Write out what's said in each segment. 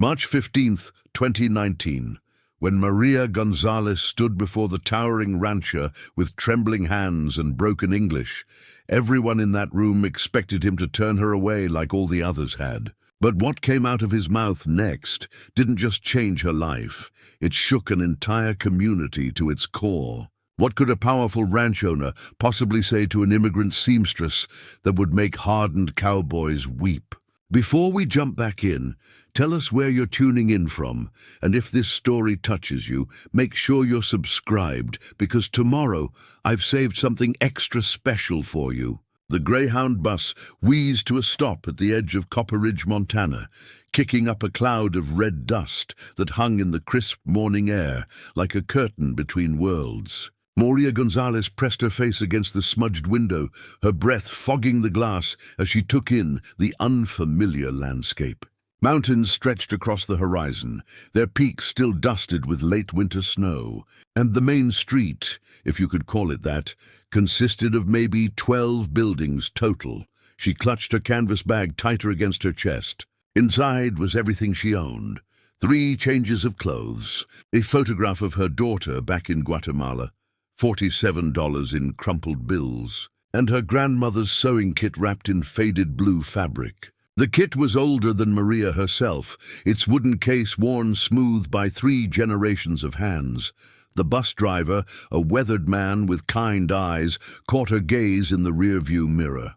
March 15th, 2019. When Maria Gonzalez stood before the towering rancher with trembling hands and broken English, everyone in that room expected him to turn her away like all the others had. But what came out of his mouth next didn't just change her life, it shook an entire community to its core. What could a powerful ranch owner possibly say to an immigrant seamstress that would make hardened cowboys weep? Before we jump back in, tell us where you're tuning in from, and if this story touches you, make sure you're subscribed, because tomorrow I've saved something extra special for you. The Greyhound bus wheezed to a stop at the edge of Copper Ridge, Montana, kicking up a cloud of red dust that hung in the crisp morning air like a curtain between worlds. Maria Gonzalez pressed her face against the smudged window, her breath fogging the glass as she took in the unfamiliar landscape. Mountains stretched across the horizon, their peaks still dusted with late winter snow, and the main street, if you could call it that, consisted of maybe 12 buildings total. She clutched her canvas bag tighter against her chest. Inside was everything she owned: 3 changes of clothes, a photograph of her daughter back in Guatemala, $47 in crumpled bills, and her grandmother's sewing kit wrapped in faded blue fabric. The kit was older than Maria herself, its wooden case worn smooth by 3 generations of hands. The bus driver, a weathered man with kind eyes, caught her gaze in the rearview mirror.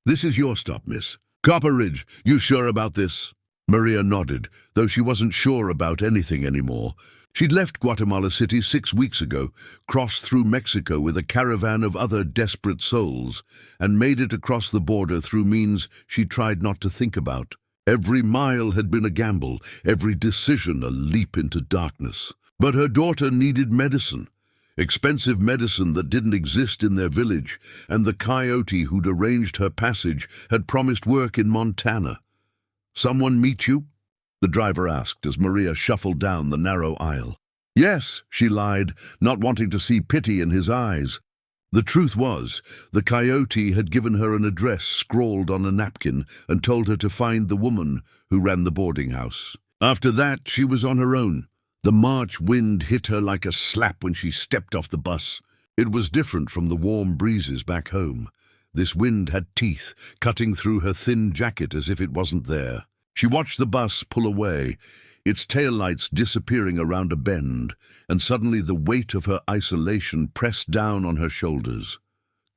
"This is your stop, miss. Copper Ridge, you sure about this?" Maria nodded, though she wasn't sure about anything anymore. She'd left Guatemala City 6 weeks ago, crossed through Mexico with a caravan of other desperate souls, and made it across the border through means she tried not to think about. Every mile had been a gamble, every decision a leap into darkness. But her daughter needed medicine, expensive medicine that didn't exist in their village, and the coyote who'd arranged her passage had promised work in Montana. "Someone meet you?" the driver asked as Maria shuffled down the narrow aisle. "Yes," she lied, not wanting to see pity in his eyes. The truth was, the coyote had given her an address scrawled on a napkin and told her to find the woman who ran the boarding house. After that, she was on her own. The March wind hit her like a slap when she stepped off the bus. It was different from the warm breezes back home. This wind had teeth, cutting through her thin jacket as if it wasn't there. She watched the bus pull away, its taillights disappearing around a bend, and suddenly the weight of her isolation pressed down on her shoulders.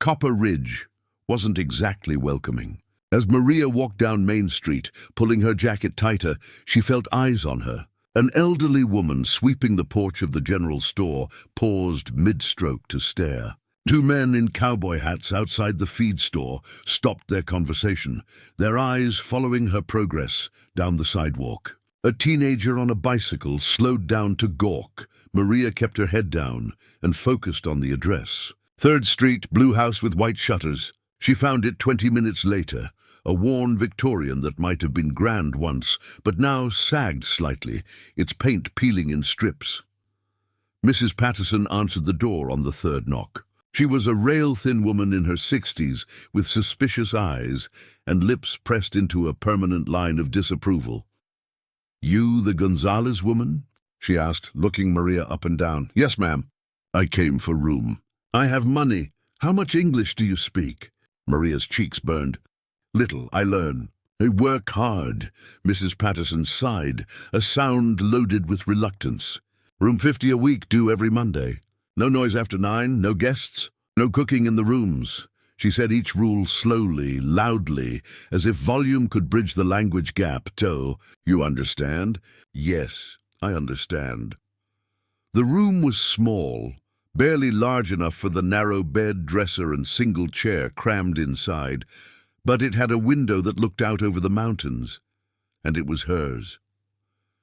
Copper Ridge wasn't exactly welcoming. As Maria walked down Main Street, pulling her jacket tighter, she felt eyes on her. An elderly woman sweeping the porch of the general store paused mid-stroke to stare. 2 men in cowboy hats outside the feed store stopped their conversation, their eyes following her progress down the sidewalk. A teenager on a bicycle slowed down to gawk. Maria kept her head down and focused on the address. 3rd Street, blue house with white shutters. She found it 20 minutes later, a worn Victorian that might have been grand once, but now sagged slightly, its paint peeling in strips. Mrs. Patterson answered the door on the 3rd knock. She was a rail-thin woman in her 60s with suspicious eyes and lips pressed into a permanent line of disapproval. "You the Gonzalez woman?" she asked, looking Maria up and down. "Yes, ma'am." "I came for room." "I have money. How much English do you speak?" Maria's cheeks burned. "Little, I learn." "I work hard," Mrs. Patterson sighed, a sound loaded with reluctance. "Room 50 a week, due every Monday. No noise after 9, no guests, no cooking in the rooms." She said each rule slowly, loudly, as if volume could bridge the language gap. "So, you understand?" "Yes, I understand." The room was small, barely large enough for the narrow bed, dresser, and single chair crammed inside, but it had a window that looked out over the mountains, and it was hers.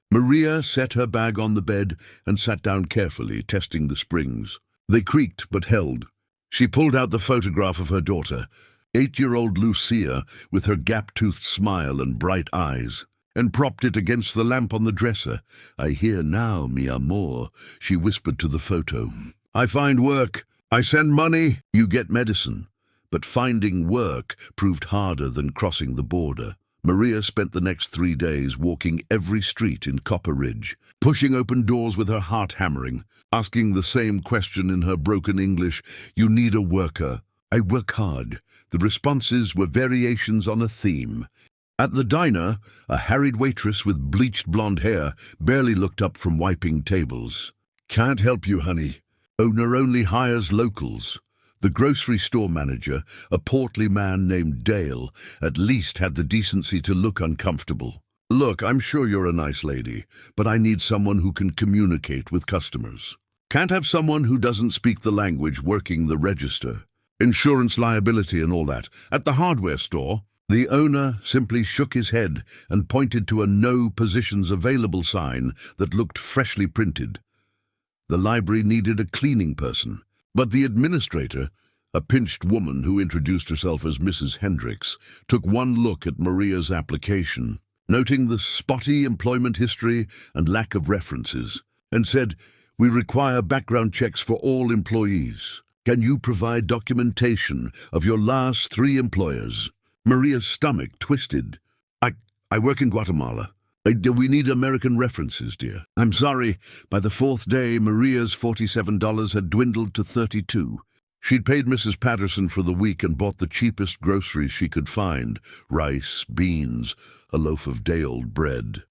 Maria set her bag on the bed and sat down carefully, testing the springs. They creaked but held. She pulled out the photograph of her daughter, 8-year-old Lucia, with her gap-toothed smile and bright eyes, and propped it against the lamp on the dresser. "I hear now, mi amor," she whispered to the photo. "I find work. I send money. You get medicine." But finding work proved harder than crossing the border. Maria spent the next 3 days walking every street in Copper Ridge, pushing open doors with her heart hammering, asking the same question in her broken English, "You need a worker." "I work hard." The responses were variations on a theme. At the diner, a harried waitress with bleached blonde hair barely looked up from wiping tables. "Can't help you, honey. Owner only hires locals." The grocery store manager, a portly man named Dale, at least had the decency to look uncomfortable. "Look, I'm sure you're a nice lady, but I need someone who can communicate with customers. Can't have someone who doesn't speak the language working the register. Insurance liability and all that. At the hardware store, the owner simply shook his head and pointed to a "No Positions Available" sign that looked freshly printed. The library needed a cleaning person, but the administrator, a pinched woman who introduced herself as Mrs. Hendricks, took one look at Maria's application, noting the spotty employment history and lack of references, and said, "We require background checks for all employees. Can you provide documentation of your last 3 employers?" Maria's stomach twisted. I work in Guatemala. We need American references, dear." "I'm sorry." By the 4th day, Maria's $47 had dwindled to 32. She'd paid Mrs. Patterson for the week and bought the cheapest groceries she could find: rice, beans, a loaf of day-old bread.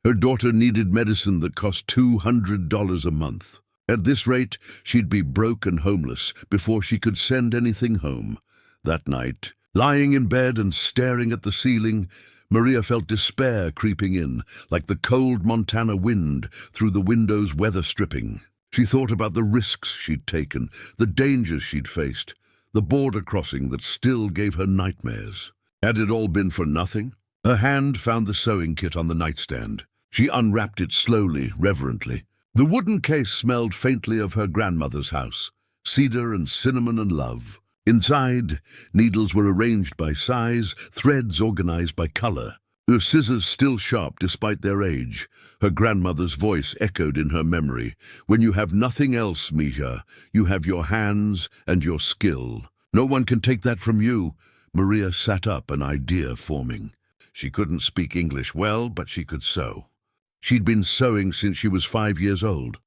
Her daughter needed medicine that cost $200 a month. At this rate, she'd be broke and homeless before she could send anything home. That night, lying in bed and staring at the ceiling, Maria felt despair creeping in, like the cold Montana wind through the window's weather stripping. She thought about the risks she'd taken, the dangers she'd faced, the border crossing that still gave her nightmares. Had it all been for nothing? Her hand found the sewing kit on the nightstand. She unwrapped it slowly, reverently. The wooden case smelled faintly of her grandmother's house, cedar and cinnamon and love. Inside, needles were arranged by size, threads organized by color. Her scissors still sharp despite their age. Her grandmother's voice echoed in her memory. "When you have nothing else, Mija, you have your hands and your skill. No one can take that from you." Maria sat up, an idea forming. She couldn't speak English well, but she could sew. She'd been sewing since she was 5 years old.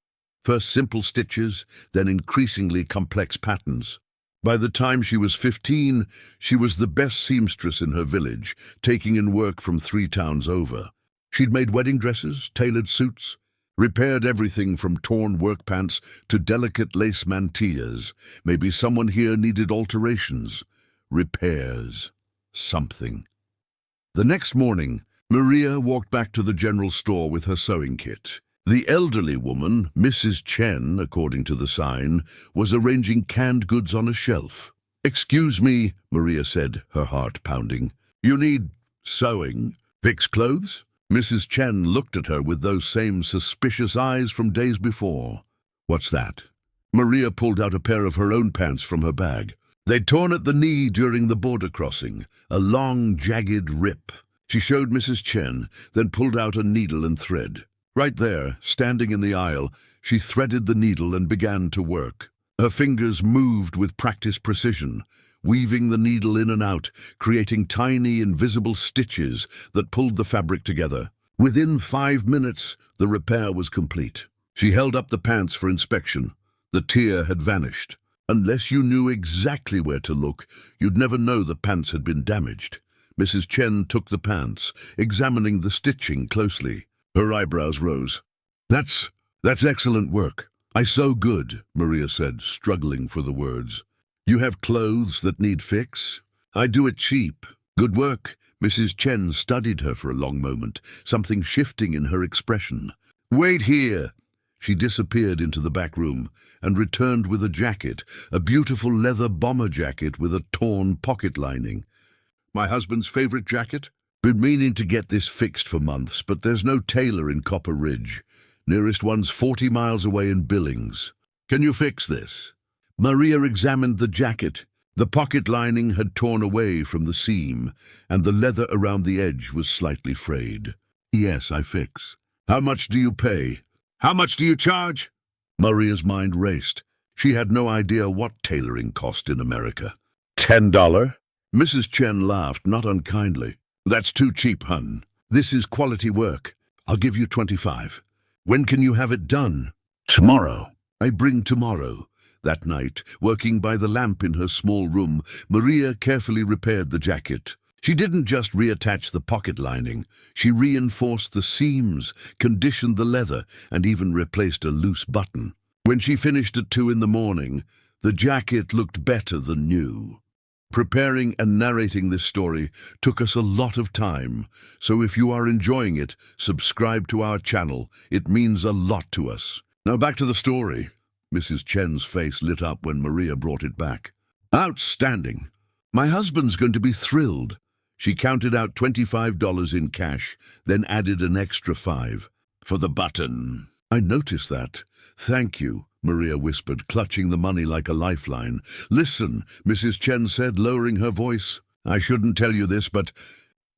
First simple stitches, then increasingly complex patterns. By the time she was 15, she was the best seamstress in her village, taking in work from 3 towns over. She'd made wedding dresses, tailored suits, repaired everything from torn work pants to delicate lace mantillas. Maybe someone here needed alterations, repairs, something. The next morning, Maria walked back to the general store with her sewing kit. The elderly woman, Mrs. Chen, according to the sign, was arranging canned goods on a shelf. "Excuse me," Maria said, her heart pounding. "You need sewing? Fix clothes?" Mrs. Chen looked at her with those same suspicious eyes from days before. "What's that?" Maria pulled out a pair of her own pants from her bag. They'd torn at the knee during the border crossing, a long, jagged rip. She showed Mrs. Chen, then pulled out a needle and thread. Right there, standing in the aisle, she threaded the needle and began to work. Her fingers moved with practiced precision, weaving the needle in and out, creating tiny, invisible stitches that pulled the fabric together. Within 5 minutes, the repair was complete. She held up the pants for inspection. The tear had vanished. Unless you knew exactly where to look, you'd never know the pants had been damaged. Mrs. Chen took the pants, examining the stitching closely. Her eyebrows rose. That's excellent work." "I sew good," Maria said, struggling for the words. "You have clothes that need fix?" "I do it cheap." "Good work." Mrs. Chen studied her for a long moment, something shifting in her expression. "Wait here." She disappeared into the back room and returned with a jacket, a beautiful leather bomber jacket with a torn pocket lining. "My husband's favorite jacket? Been meaning to get this fixed for months, but there's no tailor in Copper Ridge. Nearest one's 40 miles away in Billings. Can you fix this?" Maria examined the jacket. The pocket lining had torn away from the seam, and the leather around the edge was slightly frayed. "Yes, I fix." "How much do you pay?" "How much do you charge?" Maria's mind raced. She had no idea what tailoring cost in America. $10? Mrs. Chen laughed, not unkindly. That's too cheap, hun. This is quality work. I'll give you 25. When can you have it done? Tomorrow. I bring tomorrow. That night, working by the lamp in her small room, Maria carefully repaired the jacket. She didn't just reattach the pocket lining. She reinforced the seams, conditioned the leather, and even replaced a loose button. When she finished at 2 in the morning, the jacket looked better than new. Preparing and narrating this story took us a lot of time, so if you are enjoying it, subscribe to our channel. It means a lot to us. Now back to the story. Mrs. Chen's face lit up when Maria brought it back. Outstanding! My husband's going to be thrilled. She counted out $25 in cash, then added an extra $5 for the button. I noticed that. Thank you, Maria whispered, clutching the money like a lifeline. Listen, Mrs. Chen said, lowering her voice. I shouldn't tell you this, but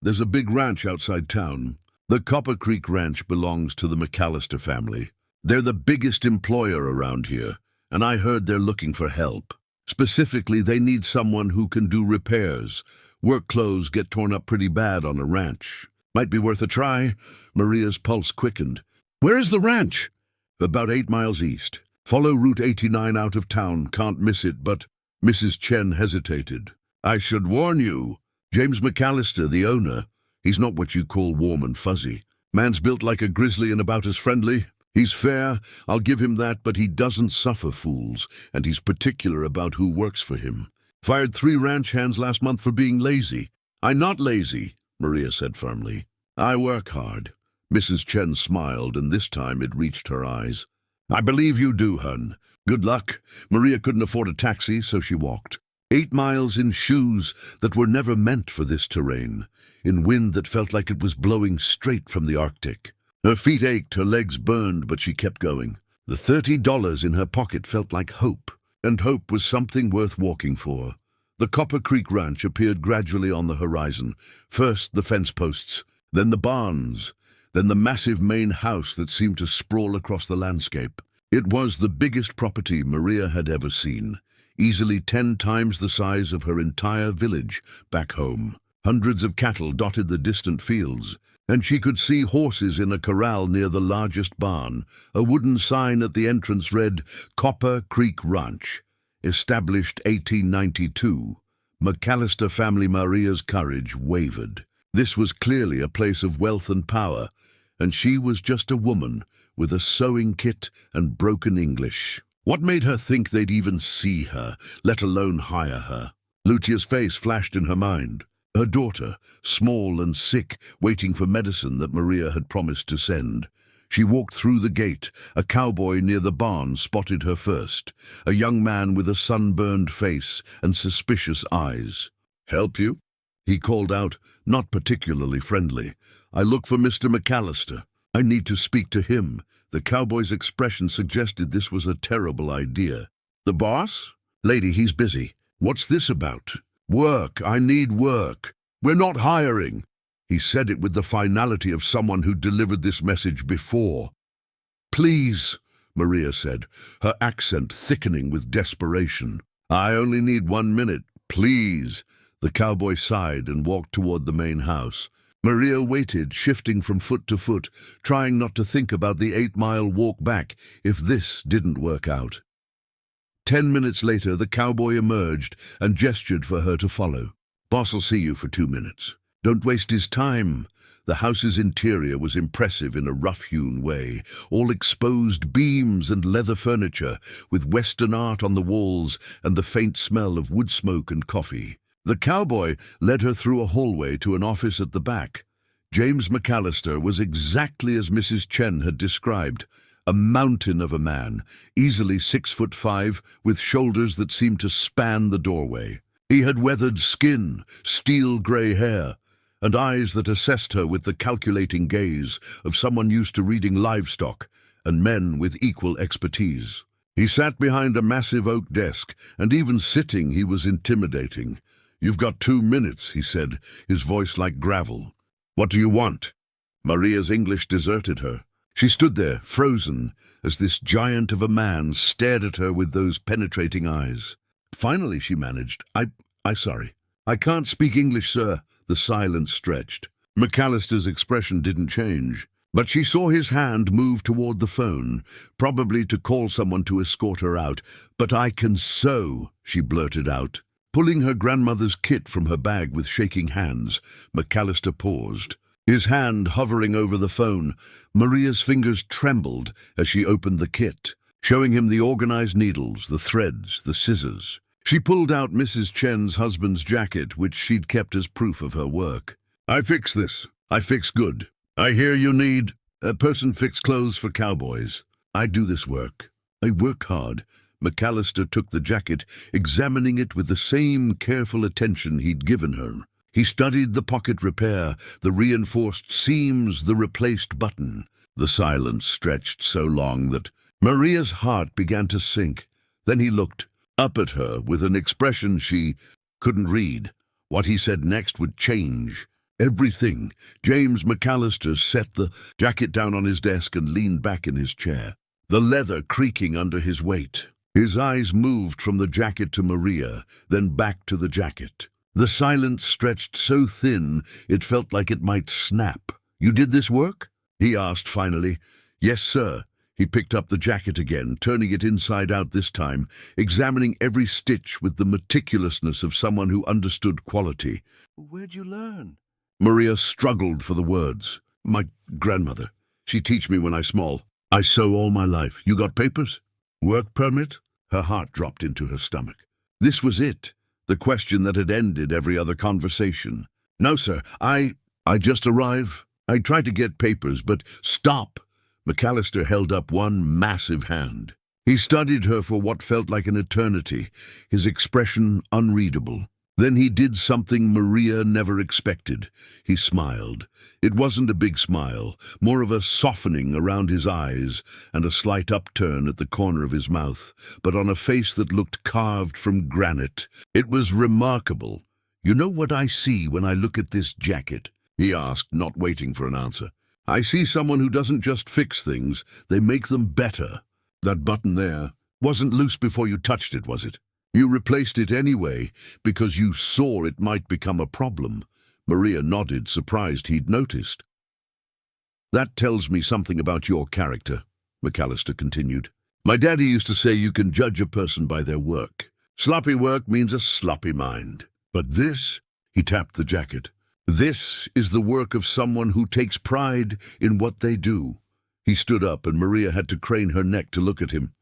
there's a big ranch outside town. The Copper Creek Ranch belongs to the McAllister family. They're the biggest employer around here, and I heard they're looking for help. Specifically, they need someone who can do repairs. Work clothes get torn up pretty bad on a ranch. Might be worth a try. Maria's pulse quickened. Where is the ranch? About 8 miles east. Follow Route 89 out of town. Can't miss it, but Mrs. Chen hesitated. I should warn you. James McAllister, the owner, he's not what you call warm and fuzzy. Man's built like a grizzly and about as friendly. He's fair, I'll give him that, but he doesn't suffer fools, and he's particular about who works for him. Fired 3 ranch hands last month for being lazy. I'm not lazy, Maria said firmly. I work hard. Mrs. Chen smiled, and this time it reached her eyes. I believe you do, hun. Good luck. Maria couldn't afford a taxi, so she walked. 8 miles in shoes that were never meant for this terrain, in wind that felt like it was blowing straight from the Arctic. Her feet ached, her legs burned, but she kept going. The $30 in her pocket felt like hope, and hope was something worth walking for. The Copper Creek Ranch appeared gradually on the horizon. First the fence posts, then the barns, then the massive main house that seemed to sprawl across the landscape. It was the biggest property Maria had ever seen, easily 10 times the size of her entire village back home. Hundreds of cattle dotted the distant fields, and she could see horses in a corral near the largest barn. A wooden sign at the entrance read, Copper Creek Ranch, established 1892. McAllister family. Maria's courage wavered. This was clearly a place of wealth and power, and she was just a woman with a sewing kit and broken English. What made her think they'd even see her, let alone hire her? Lucia's face flashed in her mind. Her daughter, small and sick, waiting for medicine that Maria had promised to send. She walked through the gate. A cowboy near the barn spotted her first, a young man with a sunburned face and suspicious eyes. Help you? He called out, not particularly friendly. I look for Mr. McAllister. I need to speak to him. The cowboy's expression suggested this was a terrible idea. The boss? Lady, he's busy. What's this about? Work. I need work. We're not hiring. He said it with the finality of someone who delivered this message before. Please, Maria said, her accent thickening with desperation. I only need 1 minute. Please. The cowboy sighed and walked toward the main house. Maria waited, shifting from foot to foot, trying not to think about the 8-mile walk back if this didn't work out. 10 minutes later, the cowboy emerged and gestured for her to follow. Boss'll see you for 2 minutes. Don't waste his time. The house's interior was impressive in a rough-hewn way, all exposed beams and leather furniture, with Western art on the walls and the faint smell of wood smoke and coffee. The cowboy led her through a hallway to an office at the back. James McAllister was exactly as Mrs. Chen had described, a mountain of a man, easily 6'5", with shoulders that seemed to span the doorway. He had weathered skin, steel-gray hair, and eyes that assessed her with the calculating gaze of someone used to reading livestock and men with equal expertise. He sat behind a massive oak desk, and even sitting he was intimidating. You've got 2 minutes, he said, his voice like gravel. What do you want? Maria's English deserted her. She stood there, frozen, as this giant of a man stared at her with those penetrating eyes. Finally, she managed, Sorry. I can't speak English, sir. The silence stretched. McAllister's expression didn't change, but she saw his hand move toward the phone, probably to call someone to escort her out. "But I can sew," she blurted out. Pulling her grandmother's kit from her bag with shaking hands, McAllister paused, his hand hovering over the phone. Maria's fingers trembled as she opened the kit, showing him the organized needles, the threads, the scissors. She pulled out Mrs. Chen's husband's jacket, which she'd kept as proof of her work. "I fix this. I fix good. I hear you need a person fix clothes for cowboys. I do this work. I work hard." McAllister took the jacket, examining it with the same careful attention he'd given her. He studied the pocket repair, the reinforced seams, the replaced button. The silence stretched so long that Maria's heart began to sink. Then he looked up at her with an expression she couldn't read. What he said next would change everything. James McAllister set the jacket down on his desk and leaned back in his chair, the leather creaking under his weight. His eyes moved from the jacket to Maria, then back to the jacket. The silence stretched so thin it felt like it might snap. "You did this work?" he asked finally. "Yes, sir." He picked up the jacket again, turning it inside out this time, examining every stitch with the meticulousness of someone who understood quality. "Where'd you learn?" Maria struggled for the words. "My grandmother. She teach me when I small. I sew all my life. You got papers? Work permit?" Her heart dropped into her stomach. This was it, the question that had ended every other conversation. "No, sir. I just arrived. I tried to get papers, but—" "Stop!" McAllister held up one massive hand. He studied her for what felt like an eternity, his expression unreadable. Then he did something Maria never expected. He smiled. It wasn't a big smile, more of a softening around his eyes and a slight upturn at the corner of his mouth, but on a face that looked carved from granite. It was remarkable. "You know what I see when I look at this jacket?" he asked, not waiting for an answer. "I see someone who doesn't just fix things, they make them better. That button there wasn't loose before you touched it, was it? You replaced it anyway because you saw it might become a problem." Maria nodded, surprised he'd noticed. "That tells me something about your character," McAllister continued. "My daddy used to say you can judge a person by their work. Sloppy work means a sloppy mind. But this," he tapped the jacket, "this is the work of someone who takes pride in what they do." He stood up and Maria had to crane her neck to look at him.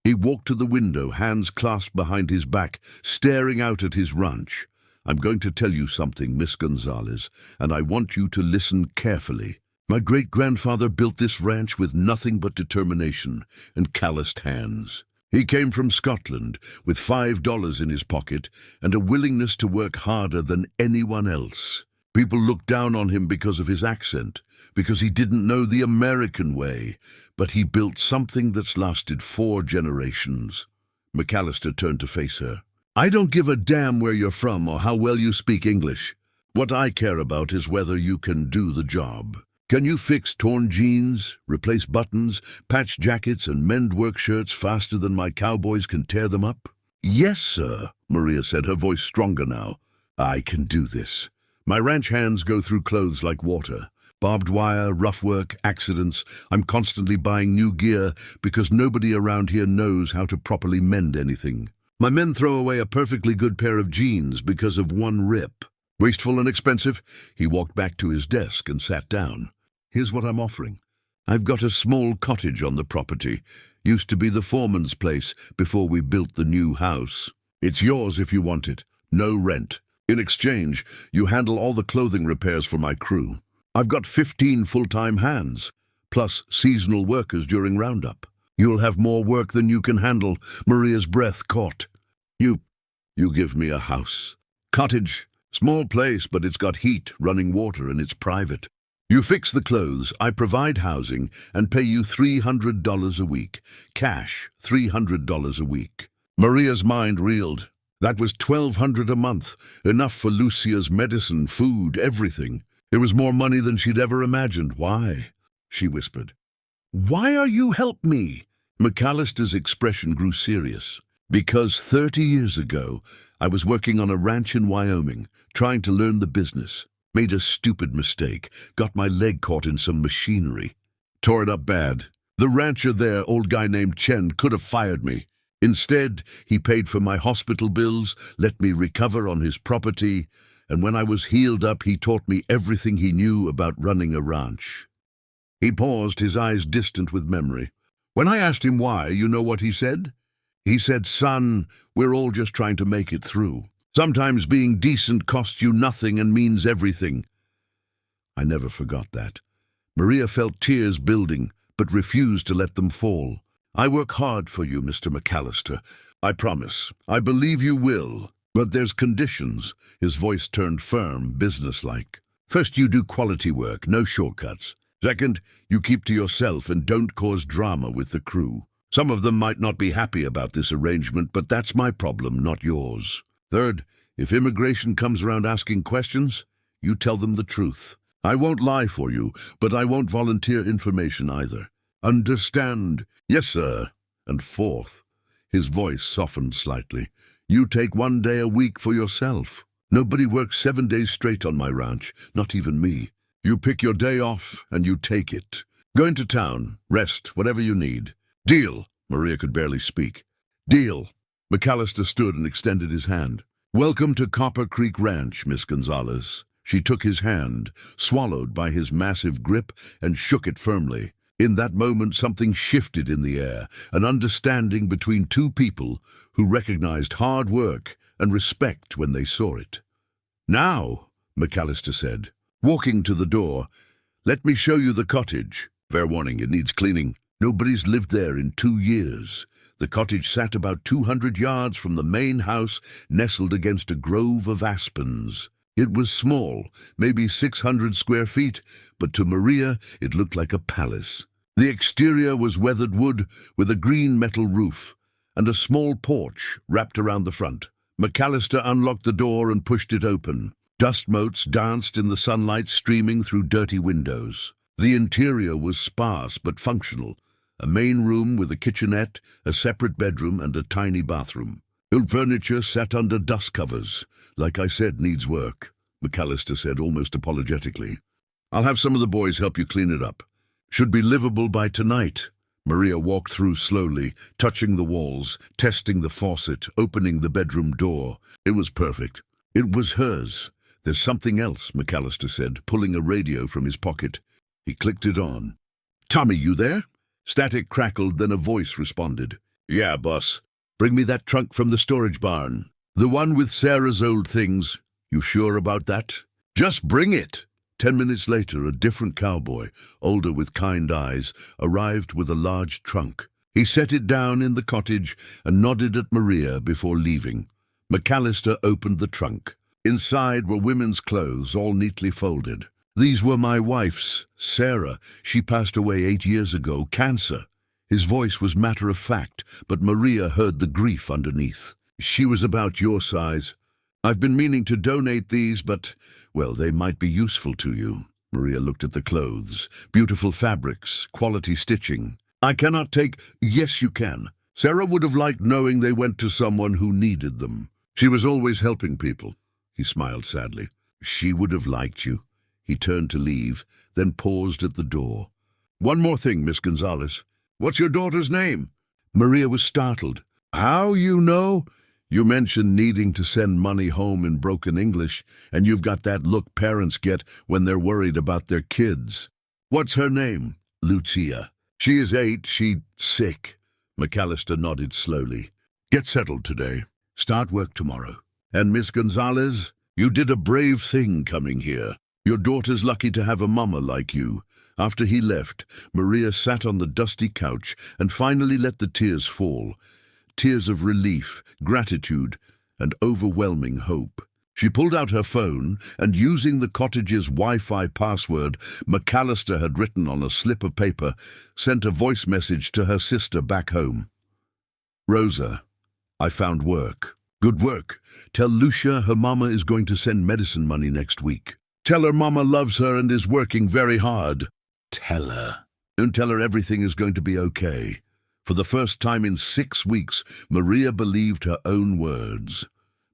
He walked to the window, hands clasped behind his back, staring out at his ranch. "I'm going to tell you something, Miss Gonzalez, and I want you to listen carefully. My great-grandfather built this ranch with nothing but determination and calloused hands. He came from Scotland with $5 in his pocket and a willingness to work harder than anyone else. People looked down on him because of his accent, because he didn't know the American way, but he built something that's lasted 4 generations. McAllister turned to face her. "I don't give a damn where you're from or how well you speak English. What I care about is whether you can do the job. Can you fix torn jeans, replace buttons, patch jackets, and mend work shirts faster than my cowboys can tear them up?" "Yes, sir," Maria said, her voice stronger now. "I can do this. My ranch hands go through clothes like water. Barbed wire, rough work, accidents. I'm constantly buying new gear because nobody around here knows how to properly mend anything. My men throw away a perfectly good pair of jeans because of one rip. Wasteful and expensive." He walked back to his desk and sat down. "Here's what I'm offering. I've got a small cottage on the property. Used to be the foreman's place before we built the new house. It's yours if you want it. No rent. In exchange, you handle all the clothing repairs for my crew. I've got 15 full-time hands, plus seasonal workers during roundup. You'll have more work than you can handle." Maria's breath caught. You give me a house. Cottage. Small place, but it's got heat, running water, and it's private. You fix the clothes, I provide housing, and pay you $300 a week. Cash, $300 a week. Maria's mind reeled. That was $1,200 a month, enough for Lucia's medicine, food, everything. It was more money than she'd ever imagined. "Why?" she whispered. "Why are you help me?" McAllister's expression grew serious. "Because 30 years ago, I was working on a ranch in Wyoming, trying to learn the business. Made a stupid mistake, got my leg caught in some machinery. Tore it up bad. The rancher there, old guy named Chen, could have fired me. Instead, he paid for my hospital bills, let me recover on his property, and when I was healed up, he taught me everything he knew about running a ranch. He paused, his eyes distant with memory. When I asked him why, you know what he said? He said, "Son, we're all just trying to make it through. Sometimes being decent costs you nothing and means everything." I never forgot that. Maria felt tears building, but refused to let them fall. "I work hard for you, Mr. McAllister. I promise. I believe you will. But there's conditions." His voice turned firm, businesslike. "First, you do quality work, no shortcuts. Second, you keep to yourself and don't cause drama with the crew. Some of them might not be happy about this arrangement, but that's my problem, not yours. Third, if immigration comes around asking questions, you tell them the truth. I won't lie for you, but I won't volunteer information either. Understand?" "Yes, sir." And fourth, his voice softened slightly, you take 1 day a week for yourself. Nobody works 7 days straight on my ranch, not even me. You pick your day off and you take it. Go into town, rest, whatever you need. Deal." Maria could barely speak. "Deal." McAllister stood and extended his hand. "Welcome to Copper Creek Ranch, Miss Gonzalez." She took his hand, swallowed by his massive grip, and shook it firmly. In that moment, something shifted in the air, an understanding between two people who recognized hard work and respect when they saw it. "Now," McAllister said, walking to the door, "let me show you the cottage. Fair warning, it needs cleaning. Nobody's lived there in 2 years. The cottage sat about 200 yards from the main house, nestled against a grove of aspens. It was small, maybe 600 square feet, but to Maria it looked like a palace. The exterior was weathered wood with a green metal roof, and a small porch wrapped around the front. McAllister unlocked the door and pushed it open. Dust motes danced in the sunlight streaming through dirty windows. The interior was sparse but functional. A main room with a kitchenette, a separate bedroom, and a tiny bathroom. Old furniture sat under dust covers. "Like I said, needs work," McAllister said almost apologetically. "I'll have some of the boys help you clean it up. Should be livable by tonight." Maria walked through slowly, touching the walls, testing the faucet, opening the bedroom door. It was perfect. It was hers. "There's something else," McAllister said, pulling a radio from his pocket. He clicked it on. "Tommy, you there?" Static crackled, then a voice responded. "Yeah, boss. Bring me that trunk from the storage barn. The one with Sarah's old things. You sure about that?" "Just bring it." 10 minutes later, a different cowboy, older with kind eyes, arrived with a large trunk. He set it down in the cottage and nodded at Maria before leaving. McAllister opened the trunk. Inside were women's clothes, all neatly folded. "These were my wife's, Sarah. She passed away 8 years ago, cancer." His voice was matter-of-fact, but Maria heard the grief underneath. "She was about your size. I've been meaning to donate these, but, well, they might be useful to you." Maria looked at the clothes. Beautiful fabrics, quality stitching. "I cannot take—" "Yes, you can. Sarah would have liked knowing they went to someone who needed them. She was always helping people." He smiled sadly. "She would have liked you." He turned to leave, then paused at the door. "One more thing, Miss Gonzalez. What's your daughter's name?" Maria was startled. "How you know?" "You mentioned needing to send money home in broken English, and you've got that look parents get when they're worried about their kids." "What's her name?" "Lucia. She is 8, sick." McAllister nodded slowly. "Get settled today. Start work tomorrow. And Miss Gonzalez, you did a brave thing coming here. Your daughter's lucky to have a mama like you." After he left, Maria sat on the dusty couch and finally let the tears fall. Tears of relief, gratitude, and overwhelming hope. She pulled out her phone and, using the cottage's Wi-Fi password McAllister had written on a slip of paper, sent a voice message to her sister back home. "Rosa, I found work. Good work. Tell Lucia her mama is going to send medicine money next week. Tell her mama loves her and is working very hard. Tell her. And tell her everything is going to be okay." For the first time in 6 weeks, Maria believed her own words.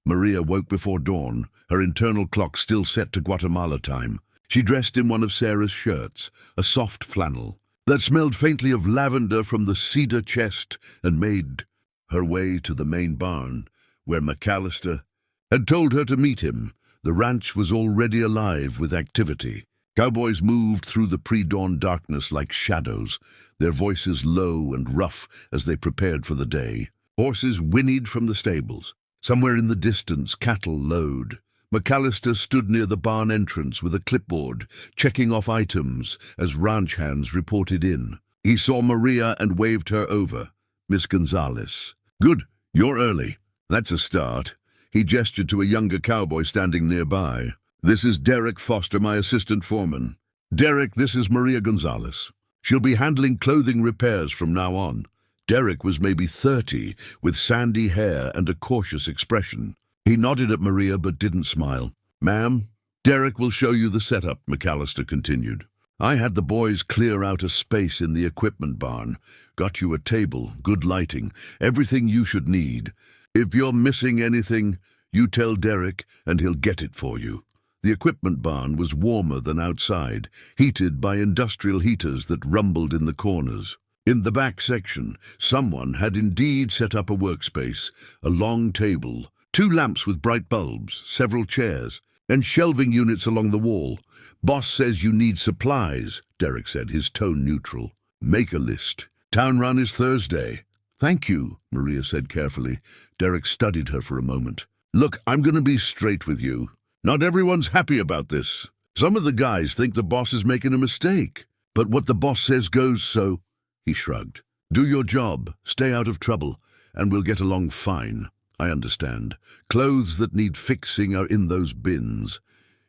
Maria woke before dawn, her internal clock still set to Guatemala time. She dressed in one of Sarah's shirts, a soft flannel, that smelled faintly of lavender from the cedar chest, and made her way to the main barn, where McAllister had told her to meet him. The ranch was already alive with activity. Cowboys moved through the pre-dawn darkness like shadows, their voices low and rough as they prepared for the day. Horses whinnied from the stables. Somewhere in the distance, cattle lowed. McAllister stood near the barn entrance with a clipboard, checking off items as ranch hands reported in. He saw Maria and waved her over. Miss Gonzalez. "Good, you're early. That's a start." He gestured to a younger cowboy standing nearby. "This is Derek Foster, my assistant foreman. Derek, this is Maria Gonzalez. She'll be handling clothing repairs from now on." Derek was maybe 30, with sandy hair and a cautious expression. He nodded at Maria but didn't smile. "Ma'am, Derek will show you the setup," McAllister continued. "I had the boys clear out a space in the equipment barn. Got you a table, good lighting, everything you should need. If you're missing anything, you tell Derek and he'll get it for you." The equipment barn was warmer than outside, heated by industrial heaters that rumbled in the corners. In the back section, someone had indeed set up a workspace, a long table, 2 lamps with bright bulbs, several chairs, and shelving units along the wall. "Boss says you need supplies," Derek said, his tone neutral. "Make a list. Town run is Thursday." "Thank you," Maria said carefully. Derek studied her for a moment. "Look, I'm going to be straight with you. Not everyone's happy about this. Some of the guys think the boss is making a mistake. But what the boss says goes, so..." He shrugged. "Do your job, stay out of trouble, and we'll get along fine. I understand. Clothes that need fixing are in those bins."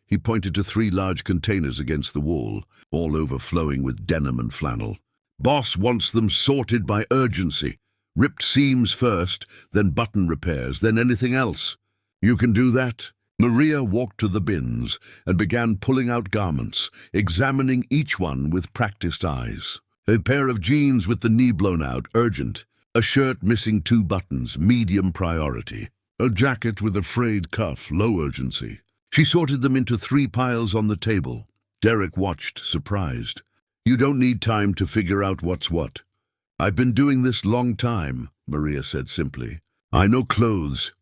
He pointed to 3 large containers against the wall, all overflowing with denim and flannel. "Boss wants them sorted by urgency. Ripped seams first, then button repairs, then anything else. You can do that?" Maria walked to the bins and began pulling out garments, examining each one with practiced eyes. A pair of jeans with the knee blown out, urgent. A shirt missing 2 buttons, medium priority. A jacket with a frayed cuff, low urgency. She sorted them into 3 piles on the table. Derek watched, surprised. "You don't need time to figure out what's what. I've been doing this long time," Maria said simply. "I know clothes."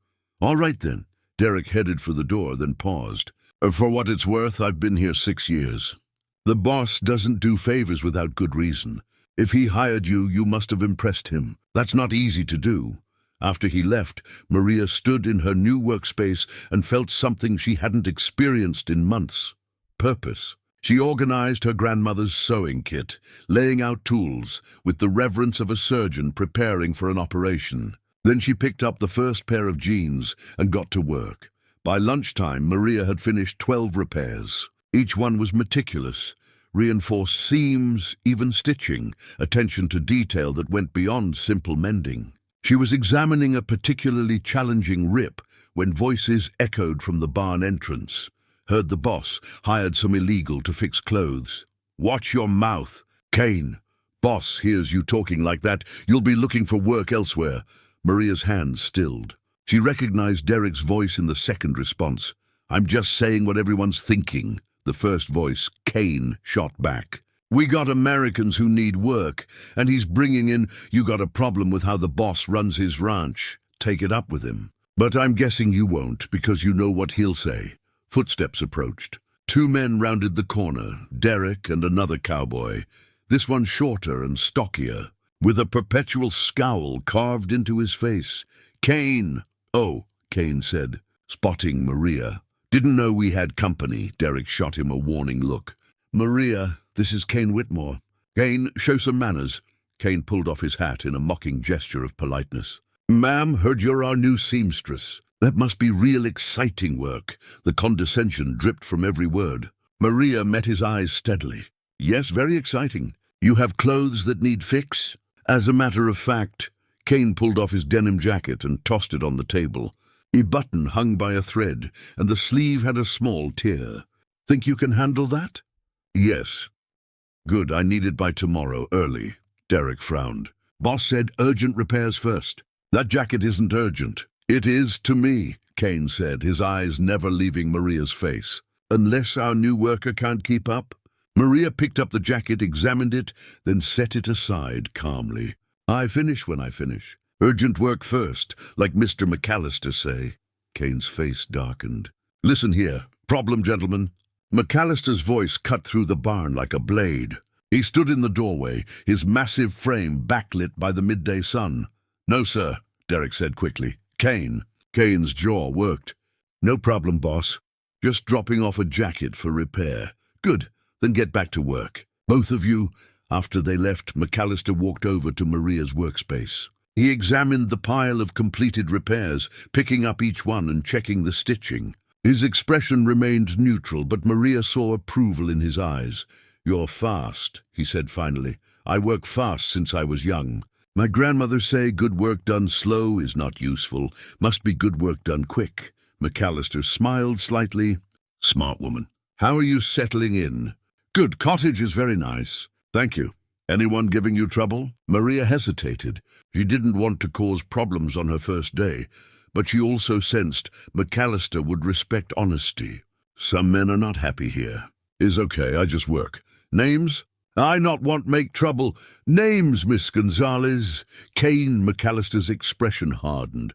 "All right then." Derek headed for the door, then paused. "For what it's worth, I've been here 6 years. The boss doesn't do favors without good reason. If he hired you, you must have impressed him. That's not easy to do." After he left, Maria stood in her new workspace and felt something she hadn't experienced in months. Purpose. She organized her grandmother's sewing kit, laying out tools with the reverence of a surgeon preparing for an operation. Then she picked up the first pair of jeans and got to work. By lunchtime, Maria had finished 12 repairs. Each one was meticulous. Reinforced seams, even stitching, attention to detail that went beyond simple mending. She was examining a particularly challenging rip when voices echoed from the barn entrance. Heard the boss hired some illegal to fix clothes. "Watch your mouth. Kane, boss hears you talking like that, you'll be looking for work elsewhere." Maria's hands stilled. She recognized Derek's voice in the second response. "I'm just saying what everyone's thinking." The first voice, Kane, shot back. "We got Americans who need work, and he's bringing in, you got a problem with how the boss runs his ranch. Take it up with him. But I'm guessing you won't, because you know what he'll say." Footsteps approached. 2 men rounded the corner, Derek and another cowboy, this one shorter and stockier, with a perpetual scowl carved into his face. "Kane!" "Oh," Kane said, spotting Maria. "Didn't know we had company." Derek shot him a warning look. "Maria, this is Kane Whitmore." "Kane, show some manners." Kane pulled off his hat in a mocking gesture of politeness. "Ma'am, heard you're our new seamstress. That must be real exciting work." The condescension dripped from every word. Maria met his eyes steadily. "Yes, very exciting. You have clothes that need fix?" As a matter of fact, Kane pulled off his denim jacket and tossed it on the table. A button hung by a thread, and the sleeve had a small tear. "Think you can handle that?" "Yes." "Good, I need it by tomorrow, early." Derek frowned. "Boss said urgent repairs first." "That jacket isn't urgent." "It is to me." Kane said, his eyes never leaving Maria's face. "Unless our new worker can't keep up?" Maria picked up the jacket, examined it, then set it aside calmly. "I finish when I finish. Urgent work first, like Mr. McAllister say." Kane's face darkened. "Listen here. Problem, gentlemen." McAllister's voice cut through the barn like a blade. He stood in the doorway, his massive frame backlit by the midday sun. "No, sir," Derek said quickly. Kane's jaw worked. "No problem, boss. Just dropping off a jacket for repair." "Good, then get back to work. Both of you." After they left, McAllister walked over to Maria's workspace. He examined the pile of completed repairs, picking up each one and checking the stitching. His expression remained neutral, but Maria saw approval in his eyes. "You're fast," he said finally. "I work fast since I was young. My grandmother say good work done slow is not useful. Must be good work done quick." McAllister smiled slightly. "Smart woman. How are you settling in?" "Good. Cottage is very nice. Thank you." "Anyone giving you trouble?" Maria hesitated. She didn't want to cause problems on her first day, but she also sensed McAllister would respect honesty. "Some men are not happy here." "Is okay, I just work." "Names?" "I not want make trouble." "Names, Miss Gonzalez." McAllister's expression hardened.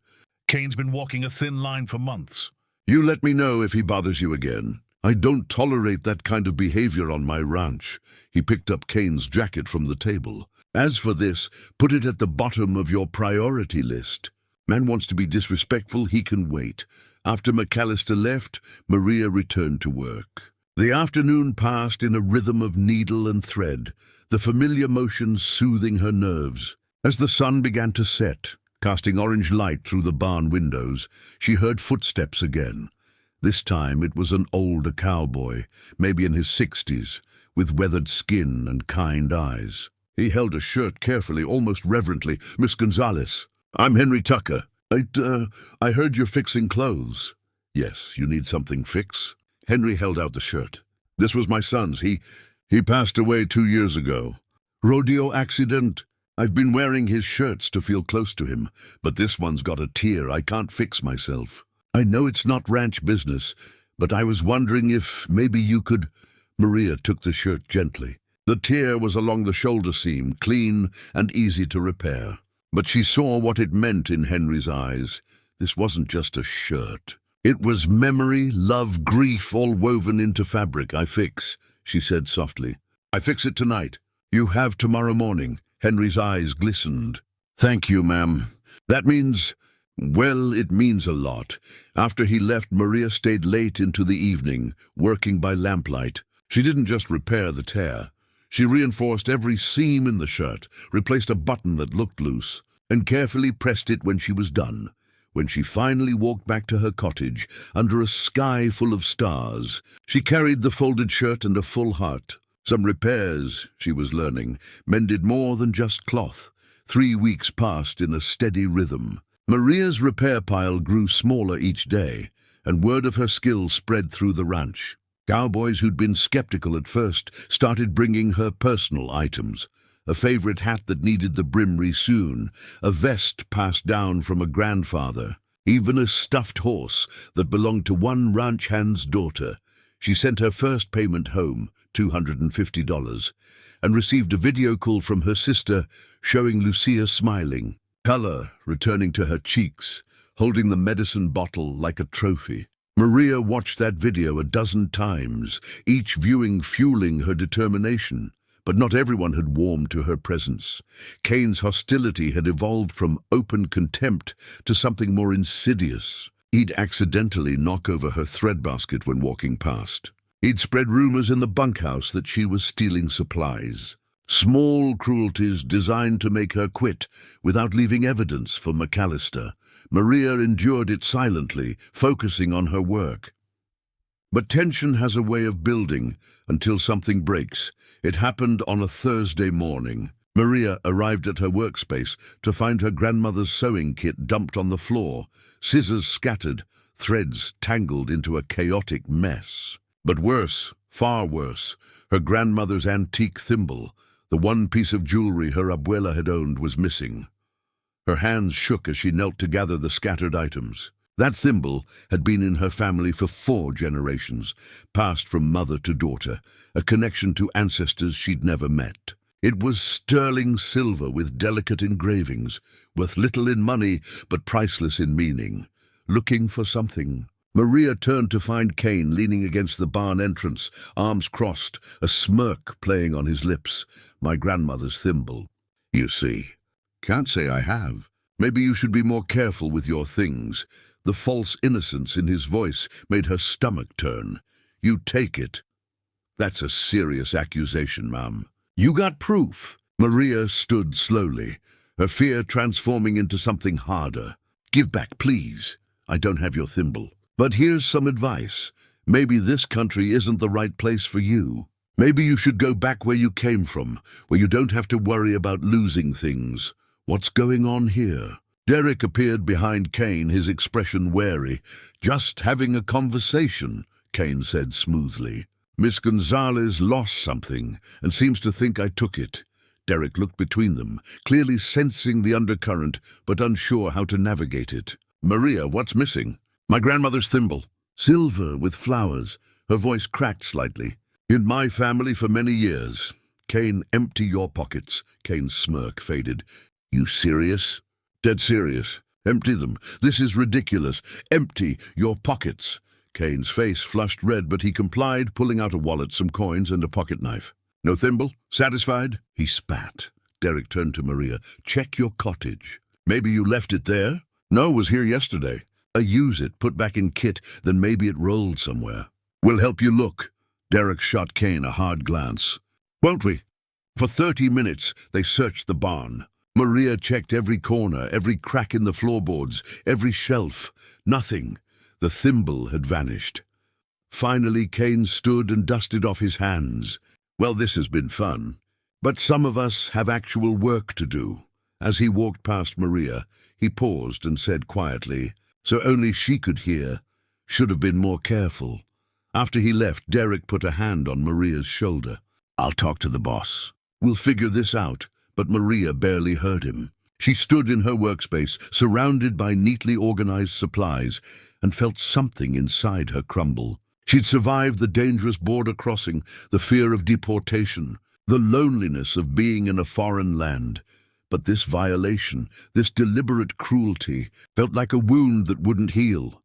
"Kane's been walking a thin line for months. You let me know if he bothers you again. I don't tolerate that kind of behavior on my ranch." He picked up Kane's jacket from the table. "As for this, put it at the bottom of your priority list. Man wants to be disrespectful, he can wait." After McAllister left, Maria returned to work. The afternoon passed in a rhythm of needle and thread, the familiar motions soothing her nerves. As the sun began to set, casting orange light through the barn windows, she heard footsteps again. This time it was an older cowboy, maybe in his 60s, with weathered skin and kind eyes. He held a shirt carefully, almost reverently. "Miss Gonzalez, I'm Henry Tucker. I heard you're fixing clothes." "Yes, you need something fix?" Henry held out the shirt. "This was my son's. He passed away 2 years ago." "Rodeo accident?" "I've been wearing his shirts to feel close to him, but this one's got a tear. I can't fix myself." "I know it's not ranch business, but I was wondering if maybe you could—" Maria took the shirt gently. The tear was along the shoulder seam, clean and easy to repair. But she saw what it meant in Henry's eyes. This wasn't just a shirt. It was memory, love, grief, all woven into fabric. "I fix," she said softly. "I fix it tonight." "You have tomorrow morning." Henry's eyes glistened. "Thank you, ma'am. That means—" Well, it means a lot. After he left, Maria stayed late into the evening, working by lamplight. She didn't just repair the tear. She reinforced every seam in the shirt, replaced a button that looked loose, and carefully pressed it when she was done. When she finally walked back to her cottage, under a sky full of stars, she carried the folded shirt and a full heart. Some repairs, she was learning, mended more than just cloth. 3 weeks passed in a steady rhythm. Maria's repair pile grew smaller each day, and word of her skill spread through the ranch. Cowboys who'd been skeptical at first started bringing her personal items. A favorite hat that needed the brim resewn, a vest passed down from a grandfather, even a stuffed horse that belonged to one ranch hand's daughter. She sent her first payment home, $250, and received a video call from her sister showing Lucia smiling, color returning to her cheeks, holding the medicine bottle like a trophy. Maria watched that video a dozen times, each viewing fueling her determination. But not everyone had warmed to her presence. Kane's hostility had evolved from open contempt to something more insidious. He'd accidentally knock over her thread basket when walking past. He'd spread rumors in the bunkhouse that she was stealing supplies. Small cruelties designed to make her quit without leaving evidence for McAllister. Maria endured it silently, focusing on her work. But tension has a way of building until something breaks. It happened on a Thursday morning. Maria arrived at her workspace to find her grandmother's sewing kit dumped on the floor, scissors scattered, threads tangled into a chaotic mess. But worse, far worse, her grandmother's antique thimble, the one piece of jewelry her abuela had owned, was missing. Her hands shook as she knelt to gather the scattered items. That thimble had been in her family for 4 generations, passed from mother to daughter, a connection to ancestors she'd never met. It was sterling silver with delicate engravings, worth little in money but priceless in meaning. Looking for something. Maria turned to find Cain leaning against the barn entrance, arms crossed, a smirk playing on his lips. My grandmother's thimble. You see. Can't say I have. Maybe you should be more careful with your things. The false innocence in his voice made her stomach turn. You take it. That's a serious accusation, ma'am. You got proof. Maria stood slowly, her fear transforming into something harder. Give back, please. I don't have your thimble. But here's some advice. Maybe this country isn't the right place for you. Maybe you should go back where you came from, where you don't have to worry about losing things. What's going on here? Derek appeared behind Cain, his expression wary. Just having a conversation, Cain said smoothly. Miss Gonzalez lost something and seems to think I took it. Derek looked between them, clearly sensing the undercurrent, but unsure how to navigate it. Maria, what's missing? My grandmother's thimble. Silver with flowers. Her voice cracked slightly. In my family for many years. Cain, empty your pockets. Cain's smirk faded. You serious? Dead serious. Empty them. This is ridiculous. Empty your pockets. Cain's face flushed red, but he complied, pulling out a wallet, some coins, and a pocket knife. No thimble? Satisfied? He spat. Derek turned to Maria. Check your cottage. Maybe you left it there? No, was here yesterday. Use it, put back in kit, then maybe it rolled somewhere. We'll help you look. Derek shot Cain a hard glance. Won't we? For 30 minutes, they searched the barn. Maria checked every corner, every crack in the floorboards, every shelf. Nothing. The thimble had vanished. Finally, Cain stood and dusted off his hands. Well, this has been fun. But some of us have actual work to do. As he walked past Maria, he paused and said quietly, so only she could hear, should have been more careful. After he left, Derek put a hand on Maria's shoulder. I'll talk to the boss. We'll figure this out. But Maria barely heard him. She stood in her workspace, surrounded by neatly organized supplies, and felt something inside her crumble. She'd survived the dangerous border crossing, the fear of deportation, the loneliness of being in a foreign land. But this violation, this deliberate cruelty, felt like a wound that wouldn't heal.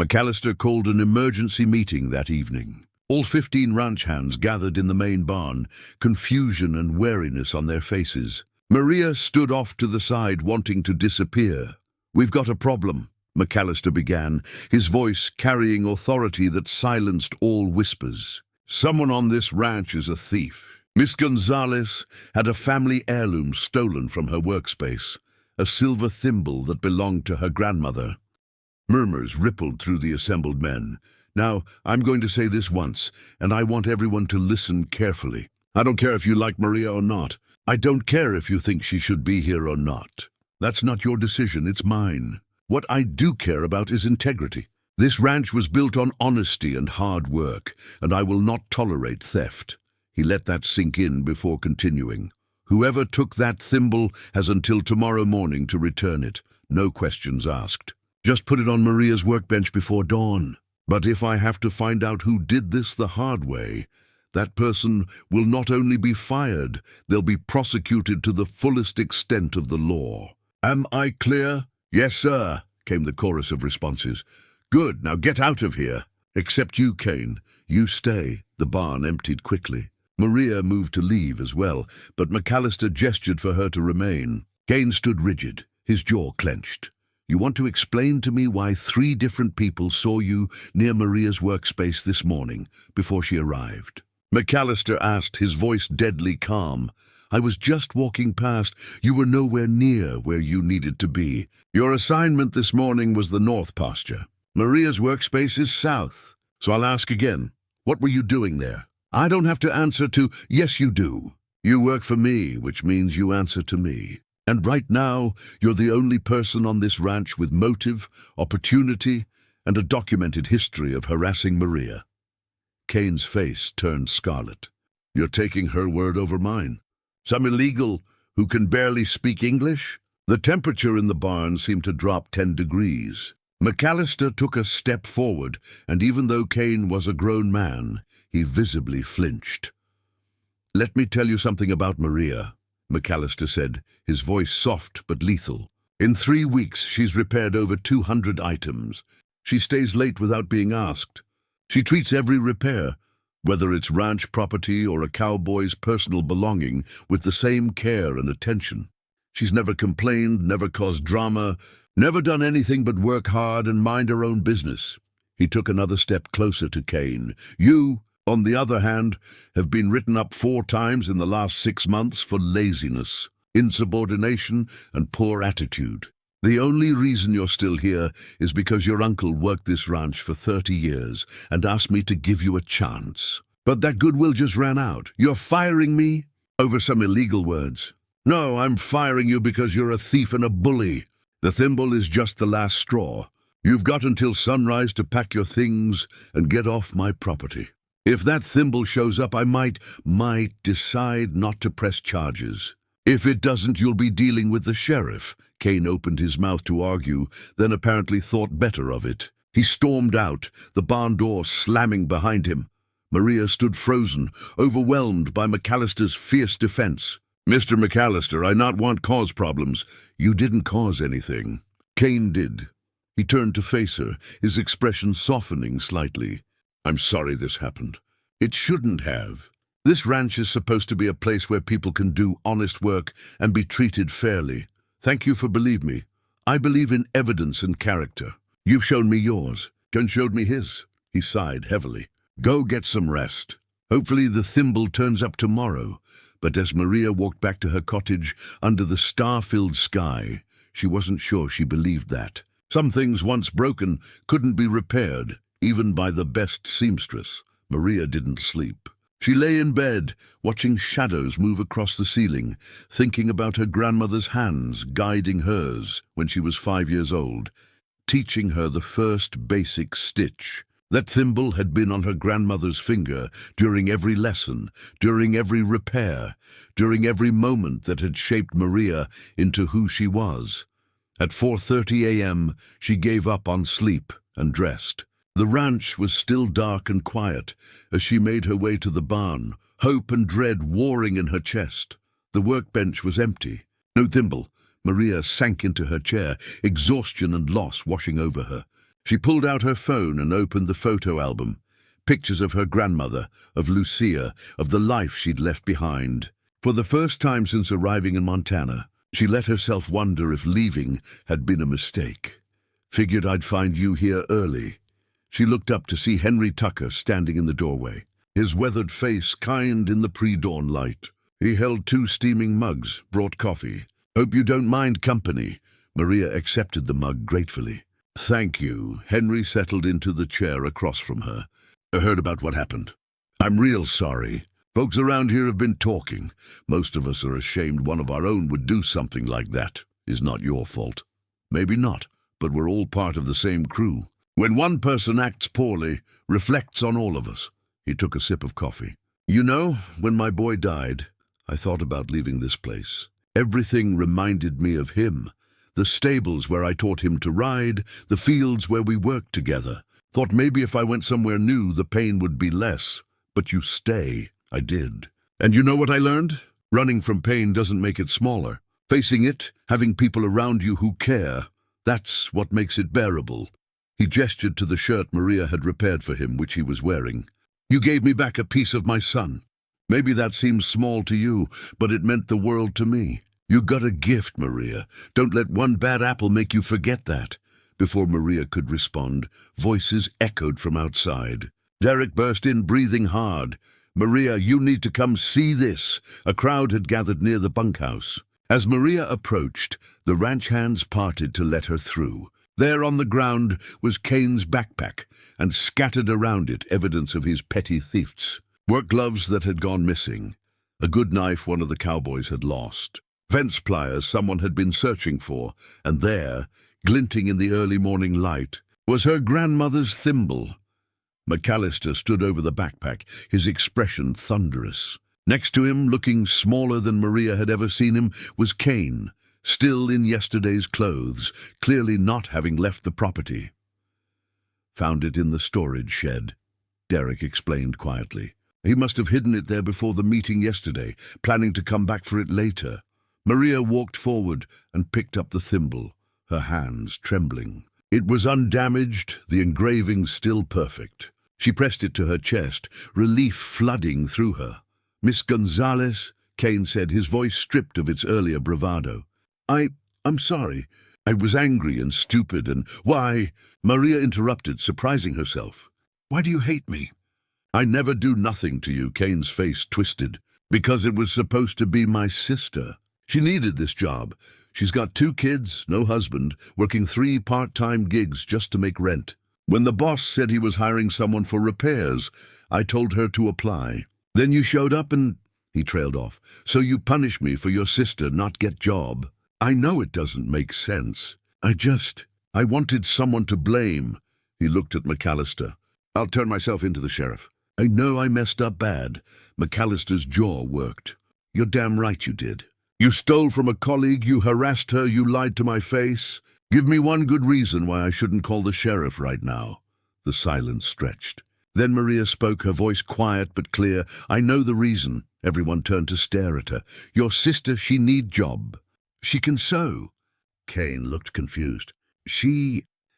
McAllister called an emergency meeting that evening. All 15 ranch hands gathered in the main barn, confusion and wariness on their faces. Maria stood off to the side, wanting to disappear. We've got a problem, McAllister began, his voice carrying authority that silenced all whispers. Someone on this ranch is a thief. Miss Gonzalez had a family heirloom stolen from her workspace, a silver thimble that belonged to her grandmother. Murmurs rippled through the assembled men. Now, I'm going to say this once, and I want everyone to listen carefully. I don't care if you like Maria or not. I don't care if you think she should be here or not. That's not your decision, it's mine. What I do care about is integrity. This ranch was built on honesty and hard work, and I will not tolerate theft. He let that sink in before continuing. Whoever took that thimble has until tomorrow morning to return it. No questions asked. Just put it on Maria's workbench before dawn. But if I have to find out who did this the hard way, that person will not only be fired, they'll be prosecuted to the fullest extent of the law. Am I clear? Yes, sir, came the chorus of responses. Good, now get out of here. Except you, Cain. You stay. The barn emptied quickly. Maria moved to leave as well, but McAllister gestured for her to remain. Cain stood rigid, his jaw clenched. You want to explain to me why 3 different people saw you near Maria's workspace this morning, before she arrived? McAllister asked, his voice deadly calm. I was just walking past. You were nowhere near where you needed to be. Your assignment this morning was the north pasture. Maria's workspace is south. So I'll ask again, what were you doing there? I don't have to answer to, yes you do. You work for me, which means you answer to me. And right now, you're the only person on this ranch with motive, opportunity, and a documented history of harassing Maria. Cain's face turned scarlet. You're taking her word over mine. Some illegal who can barely speak English? The temperature in the barn seemed to drop 10 degrees. McAllister took a step forward, and even though Kane was a grown man, he visibly flinched. "Let me tell you something about Maria," McAllister said, his voice soft but lethal. "In 3 weeks, she's repaired over 200 items. She stays late without being asked. She treats every repair, whether it's ranch property or a cowboy's personal belonging, with the same care and attention. She's never complained, never caused drama, never done anything but work hard and mind her own business." He took another step closer to Kane. "You, on the other hand, have been written up 4 times in the last 6 months for laziness, insubordination, and poor attitude. The only reason you're still here is because your uncle worked this ranch for 30 years and asked me to give you a chance. But that goodwill just ran out. You're firing me over some illegal words. No, I'm firing you because you're a thief and a bully. The thimble is just the last straw. You've got until sunrise to pack your things and get off my property. If that thimble shows up, I might decide not to press charges. If it doesn't, you'll be dealing with the sheriff." Kane opened his mouth to argue, then apparently thought better of it. He stormed out, the barn door slamming behind him. Maria stood frozen, overwhelmed by McAllister's fierce defense. "Mr. McAllister, I not want cause problems." "You didn't cause anything." Kane did. He turned to face her, his expression softening slightly. "I'm sorry this happened. It shouldn't have. This ranch is supposed to be a place where people can do honest work and be treated fairly. Thank you for believing me. I believe in evidence and character. You've shown me yours. Ken showed me his." He sighed heavily. "Go get some rest. Hopefully the thimble turns up tomorrow." But as Maria walked back to her cottage under the star-filled sky, she wasn't sure she believed that. Some things once broken couldn't be repaired, even by the best seamstress. Maria didn't sleep. She lay in bed, watching shadows move across the ceiling, thinking about her grandmother's hands guiding hers when she was 5 years old, teaching her the first basic stitch. That thimble had been on her grandmother's finger during every lesson, during every repair, during every moment that had shaped Maria into who she was. At 4:30 a.m., she gave up on sleep and dressed. The ranch was still dark and quiet as she made her way to the barn, hope and dread warring in her chest. The workbench was empty. No thimble. Maria sank into her chair, exhaustion and loss washing over her. She pulled out her phone and opened the photo album. Pictures of her grandmother, of Lucia, of the life she'd left behind. For the first time since arriving in Montana, she let herself wonder if leaving had been a mistake. "Figured I'd find you here early." She looked up to see Henry Tucker standing in the doorway, his weathered face kind in the pre-dawn light. He held 2 steaming mugs, brought coffee. "Hope you don't mind company." Maria accepted the mug gratefully. "Thank you." Henry settled into the chair across from her. "I heard about what happened. I'm real sorry. Folks around here have been talking. Most of us are ashamed one of our own would do something like that. It's not your fault." "Maybe not, but we're all part of the same crew. When one person acts poorly, reflects on all of us." He took a sip of coffee. "You know, when my boy died, I thought about leaving this place. Everything reminded me of him. The stables where I taught him to ride, the fields where we worked together. Thought maybe if I went somewhere new, the pain would be less. But you stay." I did. "And you know what I learned? Running from pain doesn't make it smaller. Facing it, having people around you who care, that's what makes it bearable." He gestured to the shirt Maria had repaired for him, which he was wearing. "You gave me back a piece of my son. Maybe that seems small to you, but it meant the world to me. You got a gift, Maria. Don't let one bad apple make you forget that." Before Maria could respond, voices echoed from outside. Derek burst in, breathing hard. "Maria, you need to come see this." A crowd had gathered near the bunkhouse. As Maria approached, the ranch hands parted to let her through. There on the ground was Kane's backpack, and scattered around it evidence of his petty thefts. Work gloves that had gone missing. A good knife one of the cowboys had lost. Fence pliers someone had been searching for, and there, glinting in the early morning light, was her grandmother's thimble. McAllister stood over the backpack, his expression thunderous. Next to him, looking smaller than Maria had ever seen him, was Kane, still in yesterday's clothes, clearly not having left the property. "Found it in the storage shed," Derek explained quietly. "He must have hidden it there before the meeting yesterday, planning to come back for it later." Maria walked forward and picked up the thimble, her hands trembling. It was undamaged, the engraving still perfect. She pressed it to her chest, relief flooding through her. "Miss Gonzalez," Kane said, his voice stripped of its earlier bravado. I'm sorry. I was angry and stupid and—" "Why?" Maria interrupted, surprising herself. "Why do you hate me?" "I never do nothing to you," Kane's face twisted. "Because it was supposed to be my sister. She needed this job. She's got 2 kids, no husband, working 3 part-time gigs just to make rent. When the boss said he was hiring someone for repairs, I told her to apply. Then you showed up and—" he trailed off. "So you punish me for your sister not get job. I know it doesn't make sense. I wanted someone to blame." He looked at McAllister. "I'll turn myself into the sheriff. I know I messed up bad." McAllister's jaw worked. "You're damn right you did. You stole from a colleague, you harassed her, you lied to my face. Give me one good reason why I shouldn't call the sheriff right now." The silence stretched. Then Maria spoke, her voice quiet but clear. "I know the reason." Everyone turned to stare at her. "Your sister, she need job. She can sew." Kane looked confused.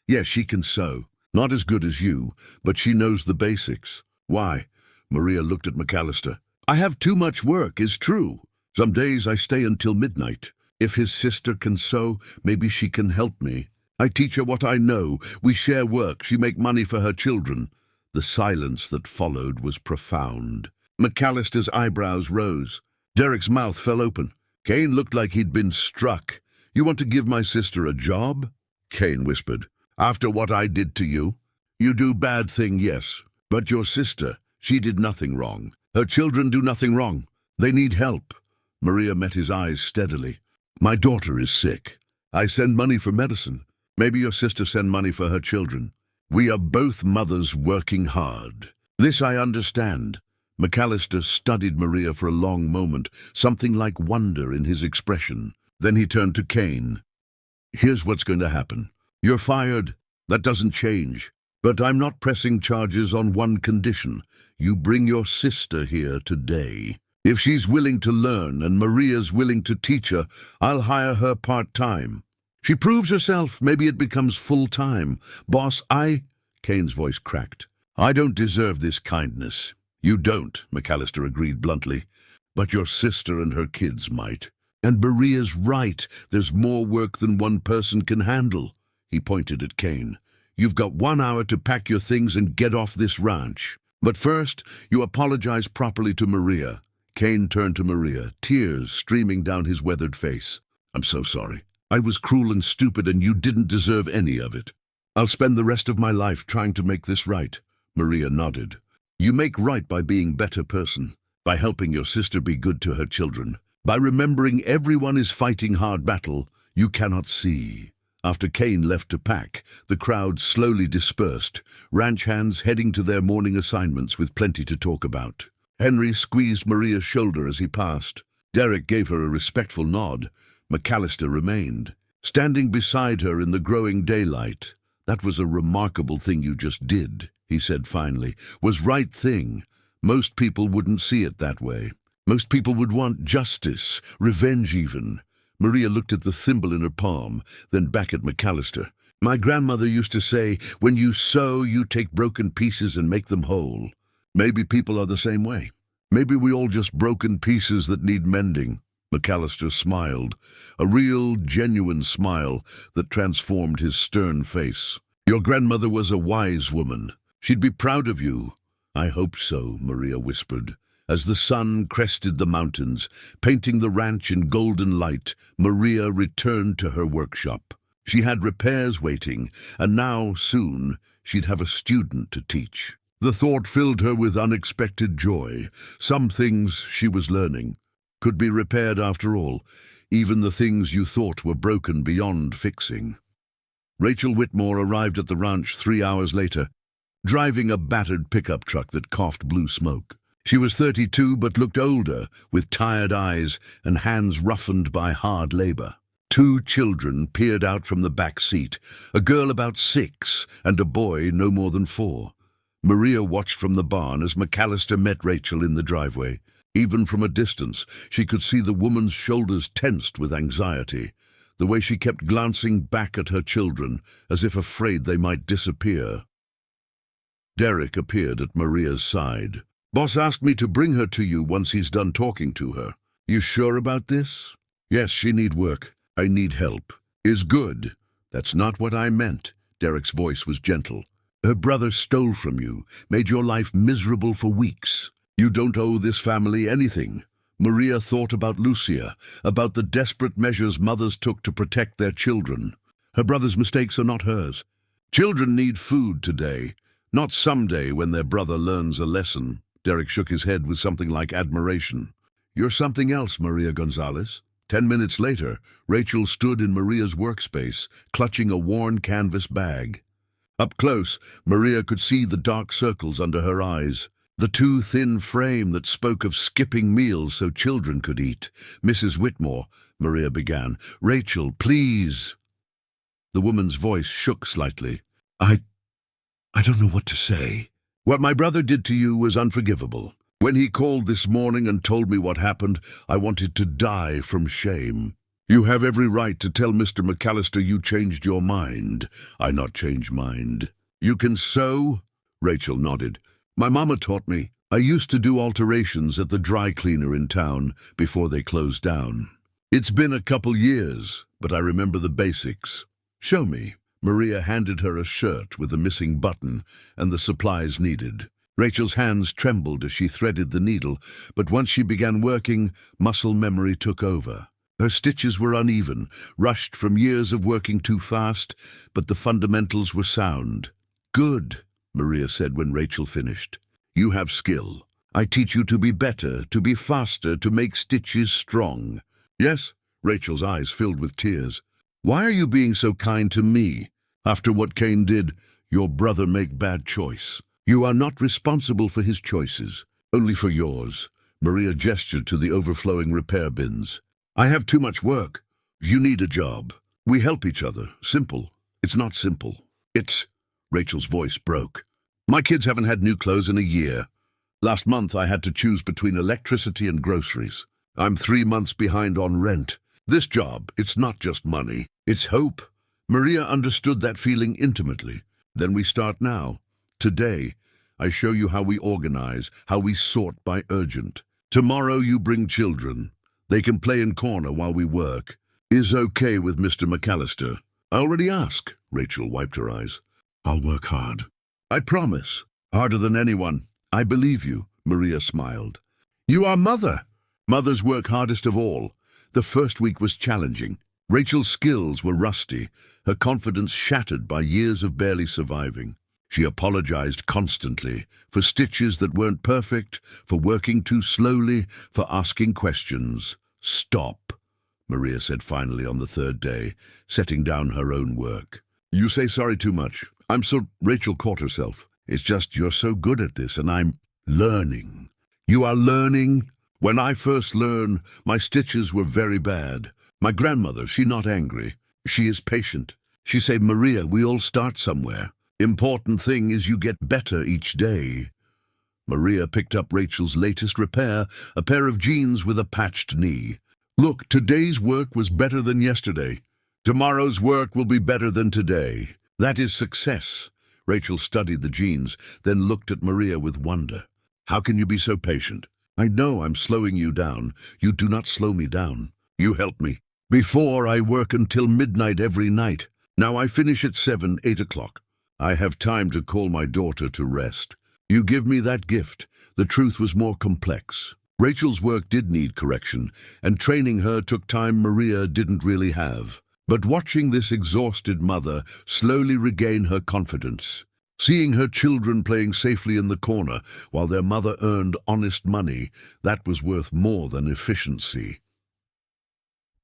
Yes, she can sew. Not as good as you, but she knows the basics." "Why?" Maria looked at McAllister. "I have too much work, is true. Some days I stay until midnight. If his sister can sew, maybe she can help me. I teach her what I know. We share work. She make money for her children." The silence that followed was profound. McAllister's eyebrows rose. Derek's mouth fell open. Kane looked like he'd been struck. "You want to give my sister a job?" Kane whispered. "After what I did to you? You do bad thing, yes. But your sister, she did nothing wrong. Her children do nothing wrong. They need help." Maria met his eyes steadily. "My daughter is sick. I send money for medicine. Maybe your sister send money for her children. We are both mothers working hard. This I understand." McAllister studied Maria for a long moment, something like wonder in his expression. Then he turned to Kane. "Here's what's going to happen. You're fired. That doesn't change. But I'm not pressing charges on one condition. You bring your sister here today. If she's willing to learn and Maria's willing to teach her, I'll hire her part-time. She proves herself, maybe it becomes full-time. Boss, Kane's voice cracked. "I don't deserve this kindness." "You don't," McAllister agreed bluntly. "But your sister and her kids might. And Maria's right. There's more work than one person can handle." He pointed at Kane. "You've got 1 hour to pack your things and get off this ranch. But first, you apologize properly to Maria." Kane turned to Maria, tears streaming down his weathered face. "I'm so sorry. I was cruel and stupid and you didn't deserve any of it. I'll spend the rest of my life trying to make this right." Maria nodded. "You make right by being better person, by helping your sister be good to her children, by remembering everyone is fighting hard battle you cannot see." After Kane left to pack, the crowd slowly dispersed, ranch hands heading to their morning assignments with plenty to talk about. Henry squeezed Maria's shoulder as he passed. Derek gave her a respectful nod. McAllister remained, standing beside her in the growing daylight. "That was a remarkable thing you just did," he said finally. "Was right thing. Most people wouldn't see it that way. Most people would want justice, revenge even." Maria looked at the thimble in her palm, then back at McAllister. "My grandmother used to say, when you sew, you take broken pieces and make them whole. Maybe people are the same way. Maybe we all just broken pieces that need mending." McAllister smiled, a real, genuine smile that transformed his stern face. "Your grandmother was a wise woman. She'd be proud of you." "I hope so," Maria whispered. As the sun crested the mountains, painting the ranch in golden light, Maria returned to her workshop. She had repairs waiting, and now, soon, she'd have a student to teach. The thought filled her with unexpected joy. Some things she was learning could be repaired after all, even the things you thought were broken beyond fixing. Rachel Whitmore arrived at the ranch 3 hours later, driving a battered pickup truck that coughed blue smoke. She was 32 but looked older, with tired eyes and hands roughened by hard labor. Two children peered out from the back seat, a girl about 6 and a boy no more than 4. Maria watched from the barn as McAllister met Rachel in the driveway. Even from a distance, she could see the woman's shoulders tensed with anxiety, the way she kept glancing back at her children, as if afraid they might disappear. Derek appeared at Maria's side. "Boss asked me to bring her to you once he's done talking to her. You sure about this?" "Yes, she need work. I need help." "Is good." "That's not what I meant." Derek's voice was gentle. "Her brother stole from you, made your life miserable for weeks. You don't owe this family anything." Maria thought about Lucia, about the desperate measures mothers took to protect their children. Her brother's mistakes are not hers. Children need food today, not someday when their brother learns a lesson. Derek shook his head with something like admiration. "You're something else, Maria Gonzalez." 10 minutes later, Rachel stood in Maria's workspace, clutching a worn canvas bag. Up close, Maria could see the dark circles under her eyes, the too thin frame that spoke of skipping meals so children could eat. "Mrs. Whitmore," Maria began. "Rachel, please." The woman's voice shook slightly. I don't know what to say. What my brother did to you was unforgivable. When he called this morning and told me what happened, I wanted to die from shame. You have every right to tell Mr. McAllister you changed your mind. I not change mind. You can sew? Rachel nodded. My mama taught me. I used to do alterations at the dry cleaner in town before they closed down. It's been a couple years, but I remember the basics. Show me. Maria handed her a shirt with a missing button and the supplies needed. Rachel's hands trembled as she threaded the needle, but once she began working, muscle memory took over. Her stitches were uneven, rushed from years of working too fast, but the fundamentals were sound. Good, Maria said when Rachel finished. You have skill. I teach you to be better, to be faster, to make stitches strong. Yes, Rachel's eyes filled with tears. Why are you being so kind to me? After what Cain did, your brother make bad choice. You are not responsible for his choices, only for yours. Maria gestured to the overflowing repair bins. I have too much work. You need a job. We help each other. Simple. It's not simple. It's... Rachel's voice broke. My kids haven't had new clothes in a year. Last month I had to choose between electricity and groceries. I'm 3 months behind on rent. This job, it's not just money. It's hope. Maria understood that feeling intimately. Then we start now. Today, I show you how we organize, how we sort by urgent. Tomorrow you bring children. They can play in corner while we work. Is okay with Mr. McAllister. I already asked. Rachel wiped her eyes. I'll work hard. I promise. Harder than anyone. I believe you. Maria smiled. You are mother. Mothers work hardest of all. The first week was challenging. Rachel's skills were rusty, her confidence shattered by years of barely surviving. She apologized constantly for stitches that weren't perfect, for working too slowly, for asking questions. Stop, Maria said finally on the 3rd day, setting down her own work. You say sorry too much. Rachel caught herself. It's just you're so good at this and I'm learning. You are learning? When I first learned, my stitches were very bad. My grandmother, she not angry. She is patient. She say, Maria, we all start somewhere. Important thing is you get better each day. Maria picked up Rachel's latest repair, a pair of jeans with a patched knee. Look, today's work was better than yesterday. Tomorrow's work will be better than today. That is success. Rachel studied the jeans, then looked at Maria with wonder. How can you be so patient? I know I'm slowing you down. You do not slow me down. You help me. Before, I work until midnight every night. Now I finish at 7, 8 o'clock. I have time to call my daughter to rest. You give me that gift. The truth was more complex. Rachel's work did need correction, and training her took time Maria didn't really have. But watching this exhausted mother slowly regain her confidence, seeing her children playing safely in the corner while their mother earned honest money, that was worth more than efficiency.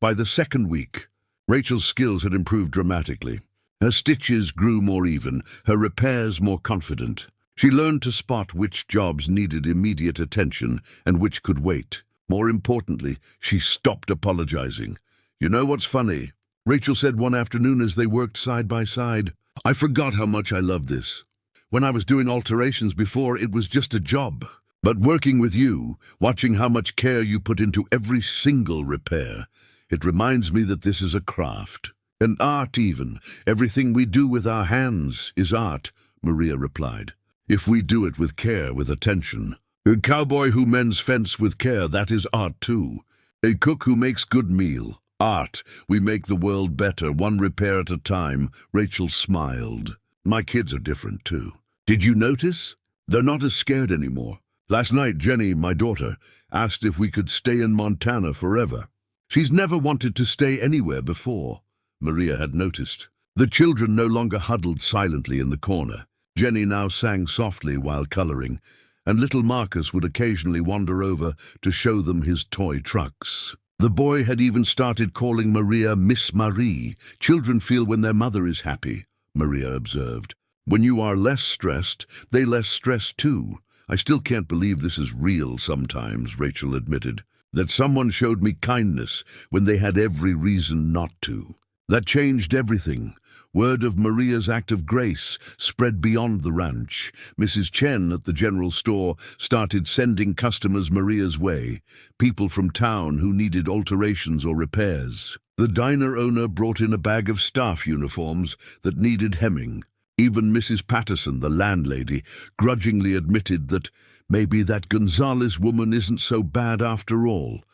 By the 2nd week, Rachel's skills had improved dramatically. Her stitches grew more even, her repairs more confident. She learned to spot which jobs needed immediate attention and which could wait. More importantly, she stopped apologizing. You know what's funny? Rachel said one afternoon as they worked side by side. "I forgot how much I love this. When I was doing alterations before, it was just a job. But working with you, watching how much care you put into every single repair, it reminds me that this is a craft. An art even. Everything we do with our hands is art," Maria replied. "If we do it with care, with attention. A cowboy who mends fence with care, that is art too. A cook who makes good meal. Art. We make the world better, one repair at a time." Rachel smiled. "My kids are different too. Did you notice? They're not as scared anymore. Last night, Jenny, my daughter, asked if we could stay in Montana forever. She's never wanted to stay anywhere before." Maria had noticed. The children no longer huddled silently in the corner. Jenny now sang softly while coloring, and little Marcus would occasionally wander over to show them his toy trucks. The boy had even started calling Maria Miss Marie. "Children feel when their mother is happy," Maria observed. "When you are less stressed, they less stressed too. I still can't believe this is real sometimes," Rachel admitted. "That someone showed me kindness when they had every reason not to. That changed everything." Word of Maria's act of grace spread beyond the ranch. Mrs. Chen at the general store started sending customers Maria's way, people from town who needed alterations or repairs. The diner owner brought in a bag of staff uniforms that needed hemming. Even Mrs. Patterson, the landlady, grudgingly admitted that maybe that Gonzalez woman isn't so bad after all.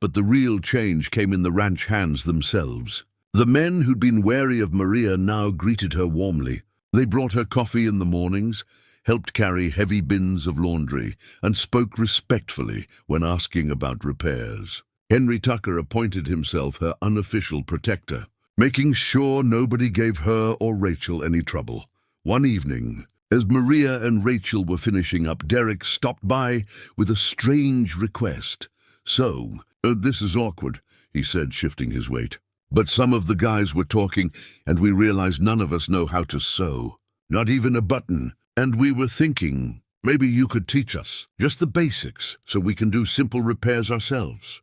But the real change came in the ranch hands themselves. The men who'd been wary of Maria now greeted her warmly. They brought her coffee in the mornings, helped carry heavy bins of laundry, and spoke respectfully when asking about repairs. Henry Tucker appointed himself her unofficial protector, making sure nobody gave her or Rachel any trouble. One evening, as Maria and Rachel were finishing up, Derek stopped by with a strange request. This is awkward," he said, shifting his weight. "But some of the guys were talking, and we realized none of us know how to sew. Not even a button. And we were thinking, maybe you could teach us, just the basics, so we can do simple repairs ourselves."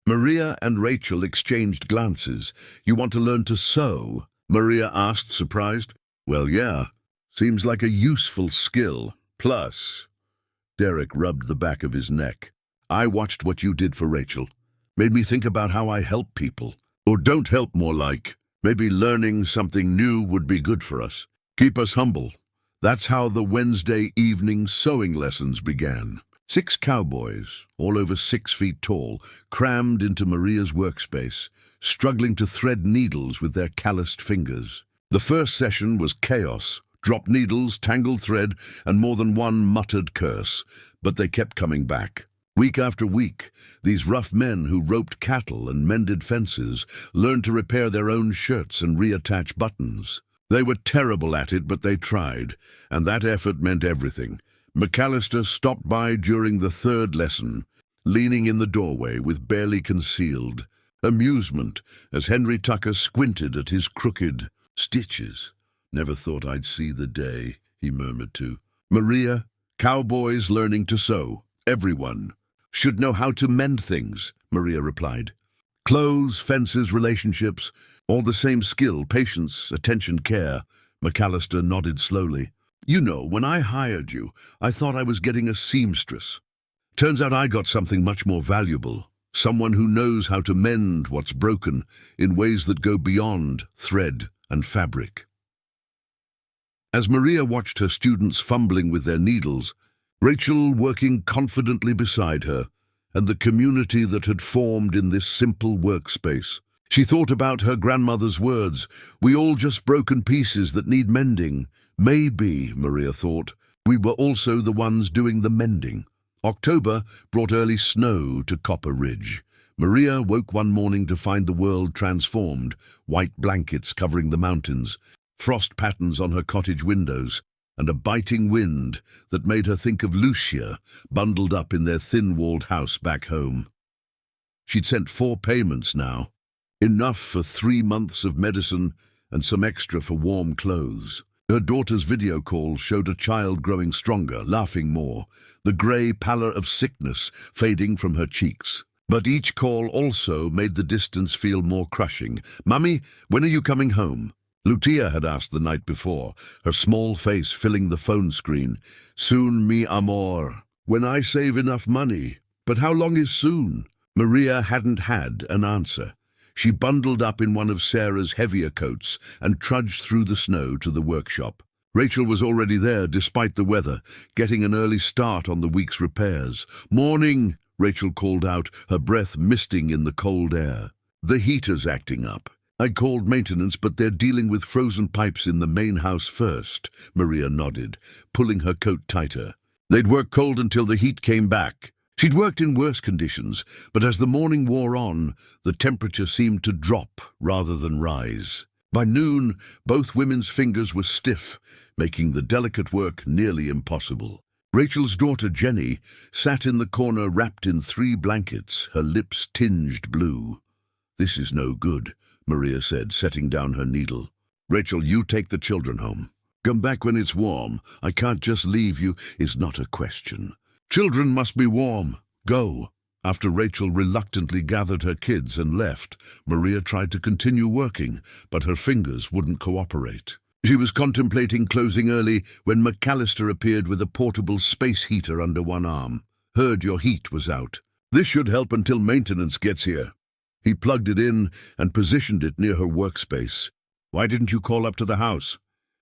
Maria and Rachel exchanged glances. "You want to learn to sew?" Maria asked, surprised. "Well, yeah. Seems like a useful skill. Plus," Derek rubbed the back of his neck, "I watched what you did for Rachel. Made me think about how I help people. Or don't help, more like. Maybe learning something new would be good for us. Keep us humble." That's how the Wednesday evening sewing lessons began. 6 cowboys, all over 6 feet tall, crammed into Maria's workspace, struggling to thread needles with their calloused fingers. The first session was chaos. Dropped needles, tangled thread, and more than one muttered curse. But they kept coming back. Week after week, these rough men who roped cattle and mended fences learned to repair their own shirts and reattach buttons. They were terrible at it, but they tried, and that effort meant everything. McAllister stopped by during the 3rd lesson, leaning in the doorway with barely concealed amusement as Henry Tucker squinted at his crooked stitches. "Never thought I'd see the day," he murmured to Maria. "Cowboys learning to sew. Everyone should know how to mend things," Maria replied. "Clothes, fences, relationships, all the same skill, patience, attention, care." McAllister nodded slowly. "You know, when I hired you, I thought I was getting a seamstress. Turns out I got something much more valuable. Someone who knows how to mend what's broken in ways that go beyond thread and fabric." As Maria watched her students fumbling with their needles, Rachel working confidently beside her, and the community that had formed in this simple workspace, she thought about her grandmother's words, "We all just broken pieces that need mending." Maybe, Maria thought, we were also the ones doing the mending. October brought early snow to Copper Ridge. Maria woke one morning to find the world transformed, white blankets covering the mountains, frost patterns on her cottage windows, and a biting wind that made her think of Lucia, bundled up in their thin-walled house back home. She'd sent 4 payments now, enough for 3 months of medicine and some extra for warm clothes. Her daughter's video call showed a child growing stronger, laughing more, the grey pallor of sickness fading from her cheeks. But each call also made the distance feel more crushing. "Mummy, when are you coming home?" Lucia had asked the night before, her small face filling the phone screen. "Soon, mi amor. When I save enough money. But how long is soon?" Maria hadn't had an answer. She bundled up in one of Sarah's heavier coats and trudged through the snow to the workshop. Rachel was already there despite the weather, getting an early start on the week's repairs. "Morning," Rachel called out, her breath misting in the cold air. "The heater's acting up. I called maintenance, but they're dealing with frozen pipes in the main house first," Maria nodded, pulling her coat tighter. They'd work cold until the heat came back. She'd worked in worse conditions, but as the morning wore on, the temperature seemed to drop rather than rise. By noon, both women's fingers were stiff, making the delicate work nearly impossible. Rachel's daughter, Jenny, sat in the corner wrapped in 3 blankets, her lips tinged blue. "This is no good," Maria said, setting down her needle. "Rachel, you take the children home. Come back when it's warm. I can't just leave you. It's not a question. Children must be warm. Go." After Rachel reluctantly gathered her kids and left, Maria tried to continue working, but her fingers wouldn't cooperate. She was contemplating closing early when McAllister appeared with a portable space heater under one arm. "Heard your heat was out. This should help until maintenance gets here." He plugged it in and positioned it near her workspace. "Why didn't you call up to the house?"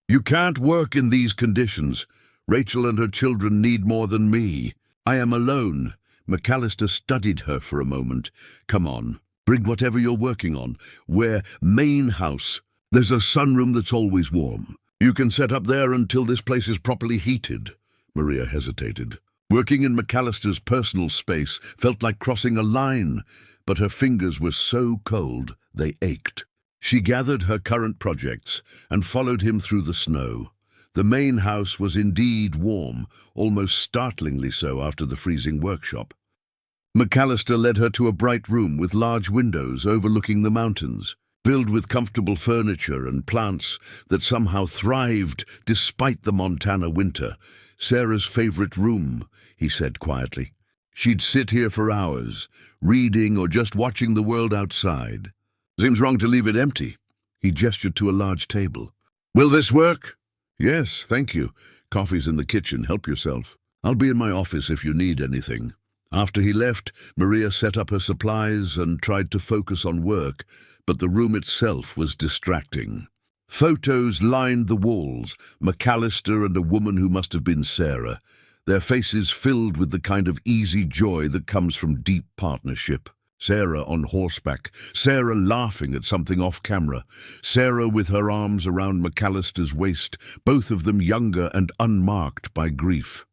"You can't work in these conditions. Rachel and her children need more than me. I am alone." McAllister studied her for a moment. "Come on, bring whatever you're working on. We're main house. There's a sunroom that's always warm. You can set up there until this place is properly heated." Maria hesitated. Working in McAllister's personal space felt like crossing a line, but her fingers were so cold they ached. She gathered her current projects and followed him through the snow. The main house was indeed warm, almost startlingly so after the freezing workshop. McAllister led her to a bright room with large windows overlooking the mountains, filled with comfortable furniture and plants that somehow thrived despite the Montana winter. "Sarah's favorite room," he said quietly. "She'd sit here for hours, reading or just watching the world outside. Seems wrong to leave it empty." He gestured to a large table. "Will this work?" "Yes, thank you. Coffee's in the kitchen. Help yourself. I'll be in my office if you need anything." After he left, Maria set up her supplies and tried to focus on work, but the room itself was distracting. Photos lined the walls, McAllister and a woman who must have been Sarah, their faces filled with the kind of easy joy that comes from deep partnership. Sarah on horseback, Sarah laughing at something off camera, Sarah with her arms around McAllister's waist, both of them younger and unmarked by grief.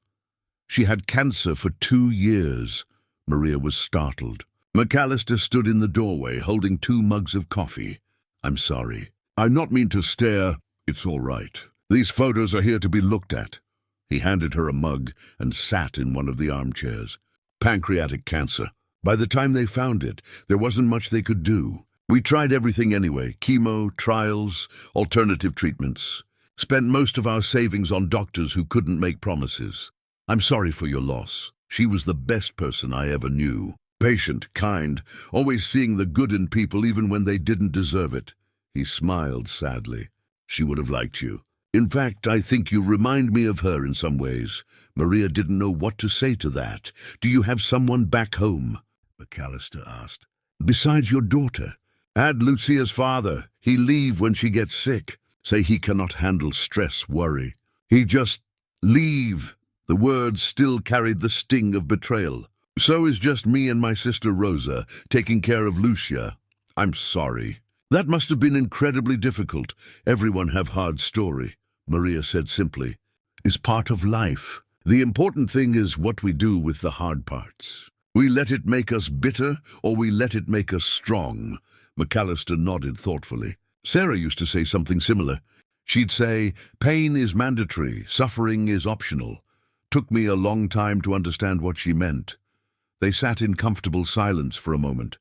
She had cancer for 2 years. Maria was startled. McAllister stood in the doorway holding 2 mugs of coffee. "I'm sorry. I not mean to stare. It's all right. These photos are here to be looked at." He handed her a mug and sat in one of the armchairs. "Pancreatic cancer. By the time they found it, there wasn't much they could do. We tried everything anyway, chemo, trials, alternative treatments. Spent most of our savings on doctors who couldn't make promises. I'm sorry for your loss. She was the best person I ever knew. Patient, kind, always seeing the good in people even when they didn't deserve it." He smiled sadly. "She would have liked you. In fact, I think you remind me of her in some ways." Maria didn't know what to say to that. "Do you have someone back home?" McAllister asked. "Besides your daughter?" "Add Lucia's father. He leave when she gets sick. Say he cannot handle stress, worry. He just leave." The words still carried the sting of betrayal. "So is just me and my sister Rosa, taking care of Lucia. I'm sorry." "That must have been incredibly difficult. Everyone have hard story," Maria said simply. "It's part of life. The important thing is what we do with the hard parts. We let it make us bitter, or we let it make us strong." McAllister nodded thoughtfully. "Sarah used to say something similar. She'd say, 'Pain is mandatory, suffering is optional.' Took me a long time to understand what she meant." They sat in comfortable silence for a moment,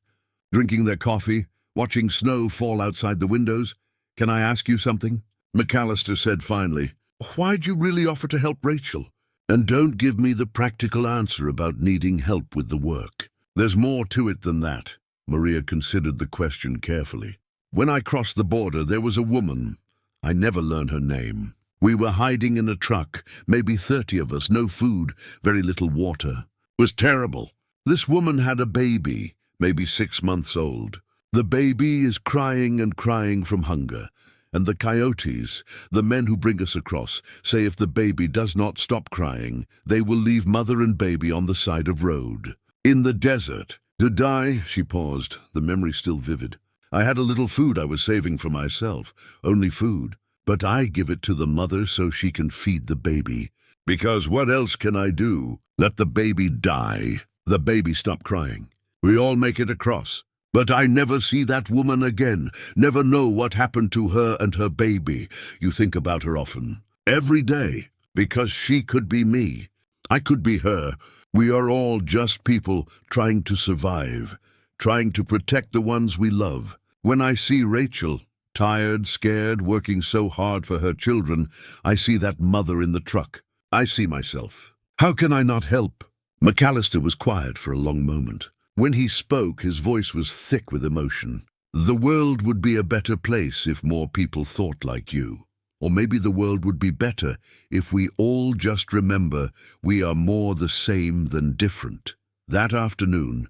drinking their coffee, watching snow fall outside the windows. "Can I ask you something?" McAllister said finally. "Why'd you really offer to help Rachel? And don't give me the practical answer about needing help with the work. There's more to it than that. Maria considered the question carefully. When I crossed the border, there was a woman. I never learned her name. We were hiding in a truck, maybe 30 of us, no food, very little water. It was terrible. This woman had a baby, maybe 6 months old. The baby is crying and crying from hunger. And the coyotes, the men who bring us across, say if the baby does not stop crying, they will leave mother and baby on the side of road. In the desert. To die, she paused, the memory still vivid. I had a little food I was saving for myself, only food. But I give it to the mother so she can feed the baby. Because what else can I do? Let the baby die. The baby stop crying. We all make it across. But I never see that woman again, never know what happened to her and her baby. You think about her often. Every day. Because she could be me. I could be her. We are all just people trying to survive, trying to protect the ones we love. When I see Rachel, tired, scared, working so hard for her children, I see that mother in the truck. I see myself. How can I not help? McAllister was quiet for a long moment. When he spoke, his voice was thick with emotion. The world would be a better place if more people thought like you. Or maybe the world would be better if we all just remember we are more the same than different. That afternoon,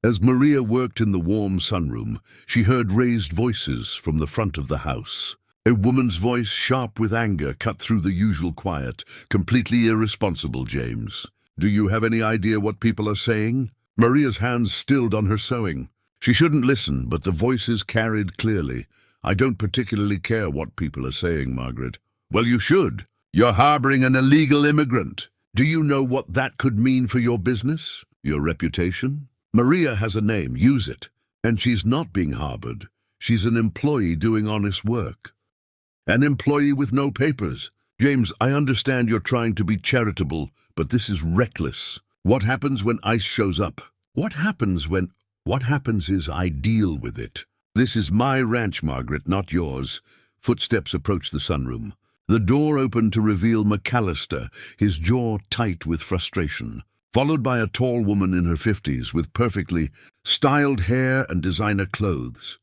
as Maria worked in the warm sunroom, she heard raised voices from the front of the house. A woman's voice, sharp with anger, cut through the usual quiet. Completely irresponsible, James. Do you have any idea what people are saying? Maria's hands stilled on her sewing. She shouldn't listen, but the voices carried clearly. I don't particularly care what people are saying, Margaret. Well, you should. You're harboring an illegal immigrant. Do you know what that could mean for your business? Your reputation? Maria has a name, use it. And she's not being harbored. She's an employee doing honest work. An employee with no papers. James, I understand you're trying to be charitable, but this is reckless. What happens when ICE shows up? What happens is I deal with it. This is my ranch, Margaret, not yours. Footsteps approached the sunroom. The door opened to reveal McAllister, his jaw tight with frustration, followed by a tall woman in her 50s with perfectly styled hair and designer clothes.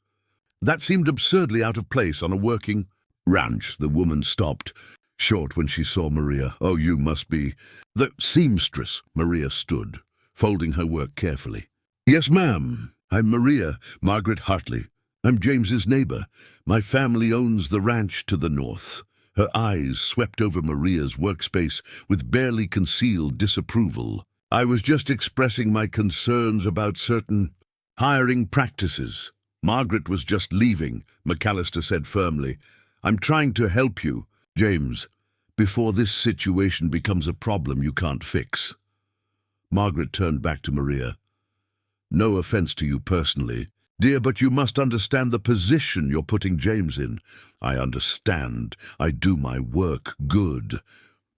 That seemed absurdly out of place on a working ranch. The woman stopped, short when she saw Maria. Oh, you must be the seamstress. Maria stood, folding her work carefully. Yes, ma'am. I'm Maria, Margaret Hartley. I'm James's neighbor. My family owns the ranch to the north. Her eyes swept over Maria's workspace with barely concealed disapproval. I was just expressing my concerns about certain hiring practices. Margaret was just leaving, McAllister said firmly. I'm trying to help you, James, before this situation becomes a problem you can't fix. Margaret turned back to Maria. No offense to you personally, dear, but you must understand the position you're putting James in. I understand. I do my work good,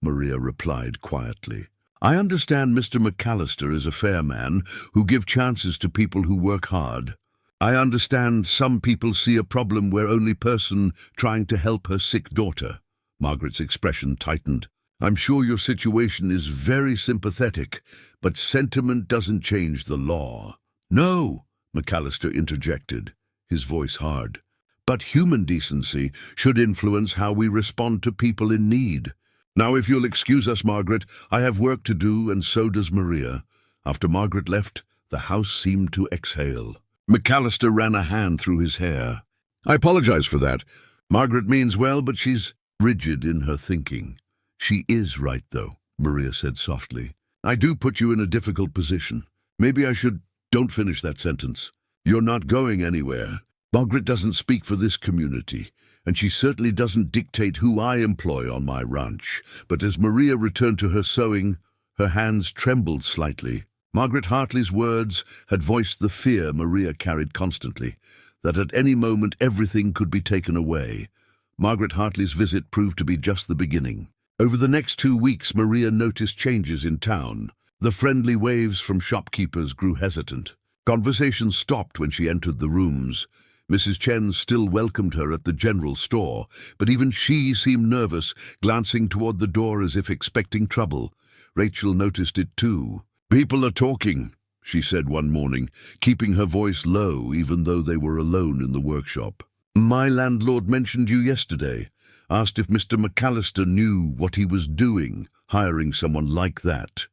Maria replied quietly. I understand Mr. McAllister is a fair man who gives chances to people who work hard. I understand some people see a problem where only person trying to help her sick daughter. Margaret's expression tightened. I'm sure your situation is very sympathetic, but sentiment doesn't change the law. No, McAllister interjected, his voice hard. But human decency should influence how we respond to people in need. Now, if you'll excuse us, Margaret, I have work to do, and so does Maria. After Margaret left, the house seemed to exhale. McAllister ran a hand through his hair. I apologize for that. Margaret means well, but she's rigid in her thinking. She is right, though, Maria said softly. I do put you in a difficult position. Maybe I should... Don't finish that sentence. You're not going anywhere. Margaret doesn't speak for this community, and she certainly doesn't dictate who I employ on my ranch. But as Maria returned to her sewing, her hands trembled slightly. Margaret Hartley's words had voiced the fear Maria carried constantly, that at any moment everything could be taken away. Margaret Hartley's visit proved to be just the beginning. Over the next 2 weeks, Maria noticed changes in town. The friendly waves from shopkeepers grew hesitant. Conversation stopped when she entered the rooms. Mrs. Chen still welcomed her at the general store, but even she seemed nervous, glancing toward the door as if expecting trouble. Rachel noticed it too. People are talking. she said one morning, keeping her voice low even though they were alone in the workshop. "My landlord mentioned you yesterday, asked if Mr. McAllister knew what he was doing, hiring someone like that."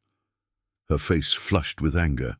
Her face flushed with anger.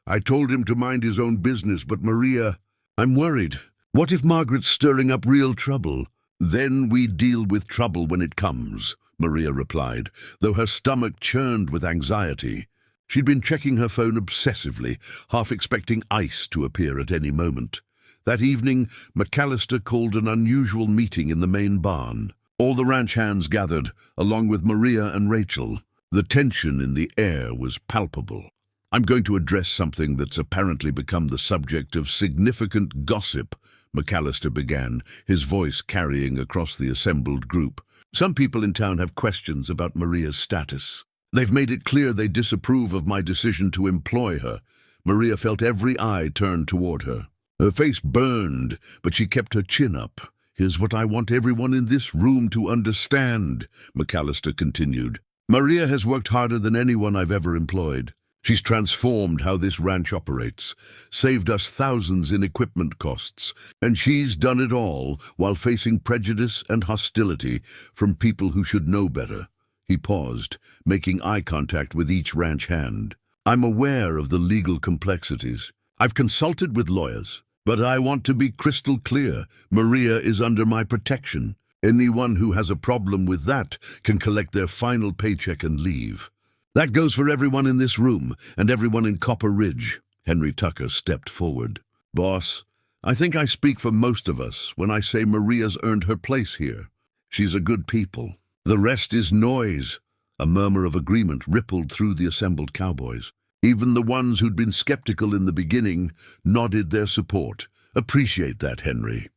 "I told him to mind his own business, but Maria, I'm worried. What if Margaret's stirring up real trouble?" "Then we deal with trouble when it comes," Maria replied, though her stomach churned with anxiety. She'd been checking her phone obsessively, half expecting ice to appear at any moment. That evening, McAllister called an unusual meeting in the main barn. All the ranch hands gathered, along with Maria and Rachel. The tension in the air was palpable. "I'm going to address something that's apparently become the subject of significant gossip," McAllister began, his voice carrying across the assembled group. "Some people in town have questions about Maria's status. They've made it clear they disapprove of my decision to employ her." Maria felt every eye turned toward her. Her face burned, but she kept her chin up. "Here's what I want everyone in this room to understand," McAllister continued. "Maria has worked harder than anyone I've ever employed. She's transformed how this ranch operates, saved us thousands in equipment costs, and she's done it all while facing prejudice and hostility from people who should know better." He paused, making eye contact with each ranch hand. "I'm aware of the legal complexities. I've consulted with lawyers, but I want to be crystal clear. Maria is under my protection. Anyone who has a problem with that can collect their final paycheck and leave. That goes for everyone in this room and everyone in Copper Ridge." Henry Tucker stepped forward. "Boss, I think I speak for most of us when I say Maria's earned her place here. She's a good people. The rest is noise." A murmur of agreement rippled through the assembled cowboys. Even the ones who'd been skeptical in the beginning nodded their support. "Appreciate that, Henry."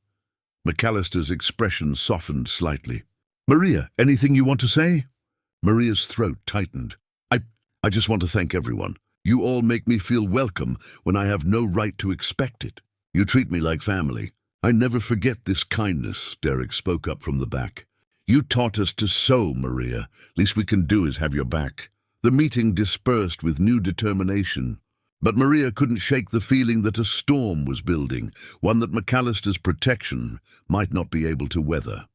McAllister's expression softened slightly. "Maria, anything you want to say?" Maria's throat tightened. I just want to thank everyone. You all make me feel welcome when I have no right to expect it. You treat me like family. I never forget this kindness," Derek spoke up from the back. "You taught us to sew, Maria. Least we can do is have your back." The meeting dispersed with new determination. But Maria couldn't shake the feeling that a storm was building, one that McAllister's protection might not be able to weather.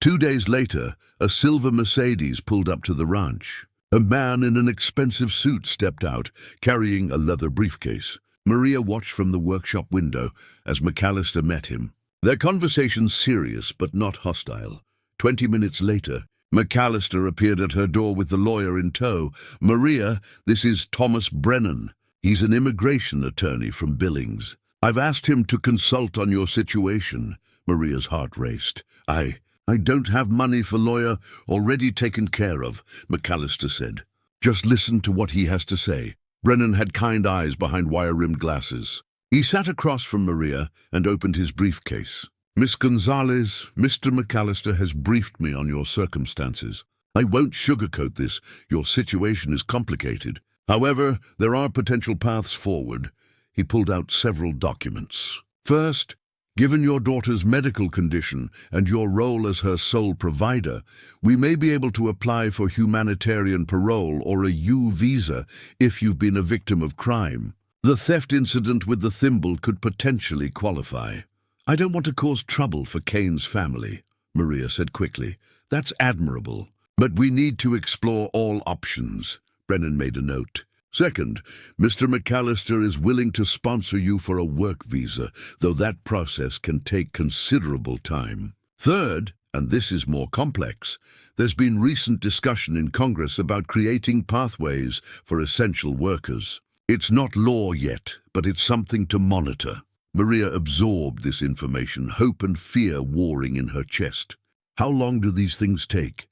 2 days later, a silver Mercedes pulled up to the ranch. A man in an expensive suit stepped out, carrying a leather briefcase. Maria watched from the workshop window as McAllister met him. Their conversation serious but not hostile. 20 minutes later, McAllister appeared at her door with the lawyer in tow. "Maria, this is Thomas Brennan. He's an immigration attorney from Billings. I've asked him to consult on your situation." Maria's heart raced. I don't have money for lawyer, already taken care of," McAllister said. "Just listen to what he has to say." Brennan had kind eyes behind wire-rimmed glasses. He sat across from Maria and opened his briefcase. "Miss Gonzalez, Mr. McAllister has briefed me on your circumstances. I won't sugarcoat this. Your situation is complicated. However, there are potential paths forward." He pulled out several documents. "First, given your daughter's medical condition and your role as her sole provider, we may be able to apply for humanitarian parole or a U visa if you've been a victim of crime. The theft incident with the thimble could potentially qualify." "I don't want to cause trouble for Kane's family," Maria said quickly. "That's admirable. But we need to explore all options." Brennan made a note. "Second, Mr. McAllister is willing to sponsor you for a work visa, though that process can take considerable time. Third, and this is more complex, there's been recent discussion in Congress about creating pathways for essential workers. It's not law yet, but it's something to monitor." Maria absorbed this information, hope and fear warring in her chest. How long do these things take?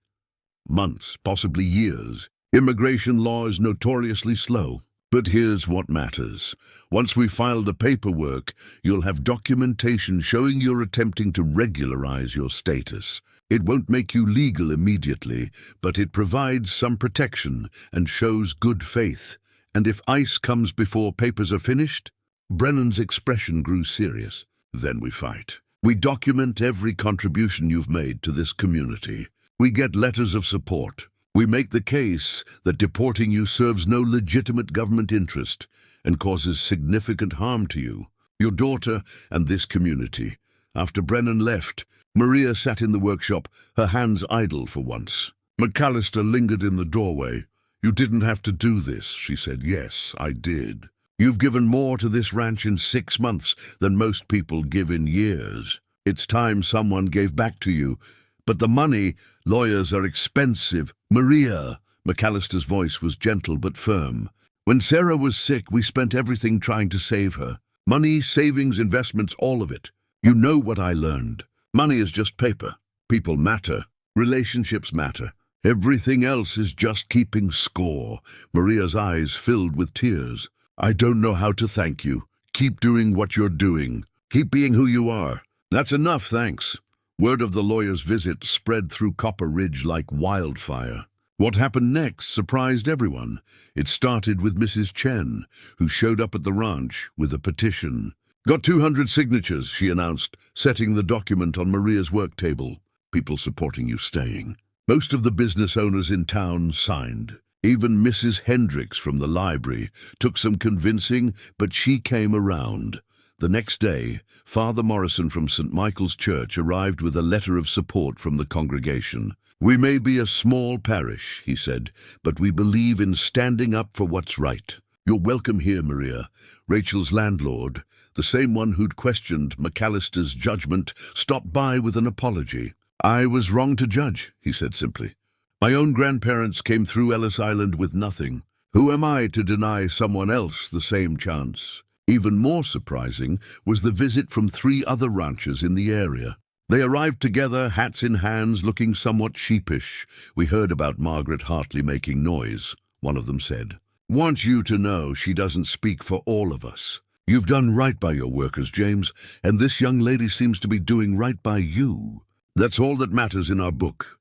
Months, possibly years. Immigration law is notoriously slow. But here's what matters. Once we file the paperwork, you'll have documentation showing you're attempting to regularize your status. It won't make you legal immediately, but it provides some protection and shows good faith. And if ICE comes before papers are finished? Brennan's expression grew serious. "Then we fight. We document every contribution you've made to this community. We get letters of support. We make the case that deporting you serves no legitimate government interest and causes significant harm to you, your daughter, and this community. After Brennan left, Maria sat in the workshop, her hands idle for once. McAllister lingered in the doorway. "You didn't have to do this," she said. "Yes, I did. You've given more to this ranch in 6 months than most people give in years. It's time someone gave back to you. But the money, lawyers are expensive." "Maria," McAllister's voice was gentle but firm. "When Sarah was sick, we spent everything trying to save her. Money, savings, investments, all of it. You know what I learned. Money is just paper. People matter. Relationships matter. Everything else is just keeping score." Maria's eyes filled with tears. "I don't know how to thank you. Keep doing what you're doing. Keep being who you are." "That's enough, thanks." Word of the lawyer's visit spread through Copper Ridge like wildfire. What happened next surprised everyone. It started with Mrs. Chen, who showed up at the ranch with a petition. "Got 200 signatures," she announced, setting the document on Maria's work table. "People supporting you staying." Most of the business owners in town signed. Even Mrs. Hendricks from the library took some convincing, but she came around. The next day, Father Morrison from St. Michael's Church arrived with a letter of support from the congregation. "We may be a small parish," he said, "but we believe in standing up for what's right. You're welcome here, Maria." Rachel's landlord, the same one who'd questioned McAllister's judgment, stopped by with an apology. "I was wrong to judge," he said simply. "My own grandparents came through Ellis Island with nothing. Who am I to deny someone else the same chance?" Even more surprising was the visit from 3 other ranchers in the area. They arrived together, hats in hands, looking somewhat sheepish. "We heard about Margaret Hartley making noise," one of them said. "Want you to know she doesn't speak for all of us. You've done right by your workers, James, and this young lady seems to be doing right by you. That's all that matters in our book."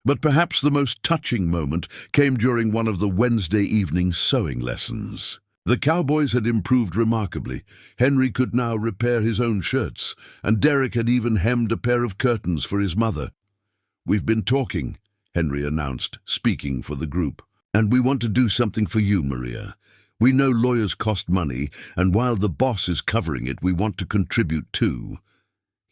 But perhaps the most touching moment came during one of the Wednesday evening sewing lessons. The cowboys had improved remarkably. Henry could now repair his own shirts, and Derek had even hemmed a pair of curtains for his mother. "We've been talking," Henry announced, speaking for the group. "And we want to do something for you, Maria. We know lawyers cost money, and while the boss is covering it, we want to contribute too."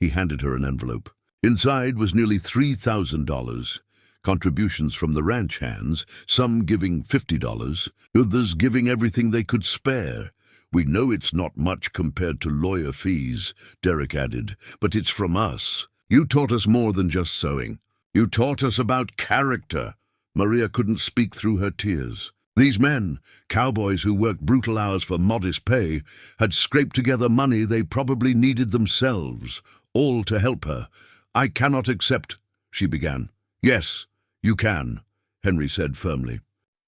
He handed her an envelope. Inside was nearly $3,000. Contributions from the ranch hands, some giving $50, others giving everything they could spare. "We know it's not much compared to lawyer fees," Derek added, "but it's from us. You taught us more than just sewing. You taught us about character." Maria couldn't speak through her tears. These men, cowboys who worked brutal hours for modest pay, had scraped together money they probably needed themselves, all to help her. "I cannot accept," she began. "Yes, you can," Henry said firmly.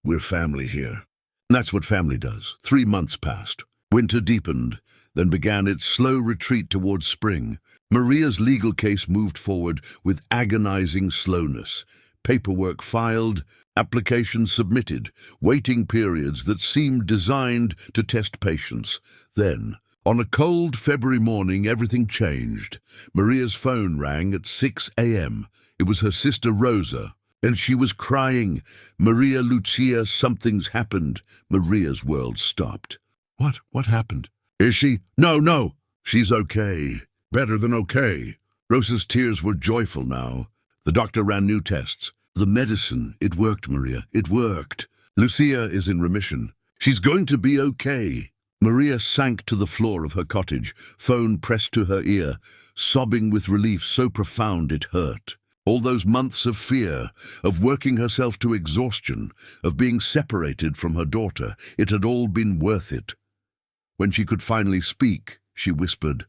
"We're family here." That's what family does. 3 months passed. Winter deepened, then began its slow retreat towards spring. Maria's legal case moved forward with agonizing slowness. Paperwork filed, applications submitted, waiting periods that seemed designed to test patience. Then, on a cold February morning, everything changed. Maria's phone rang at 6 a.m. It was her sister Rosa, and she was crying. "Maria Lucia, something's happened." Maria's world stopped. What happened?" "Is she?" No. She's okay. Better than okay." Rosa's tears were joyful now. The doctor ran new tests. "The medicine, it worked, Maria. It worked. Lucia is in remission. She's going to be okay." Maria sank to the floor of her cottage, phone pressed to her ear, sobbing with relief so profound it hurt. All those months of fear, of working herself to exhaustion, of being separated from her daughter, it had all been worth it. When she could finally speak, she whispered,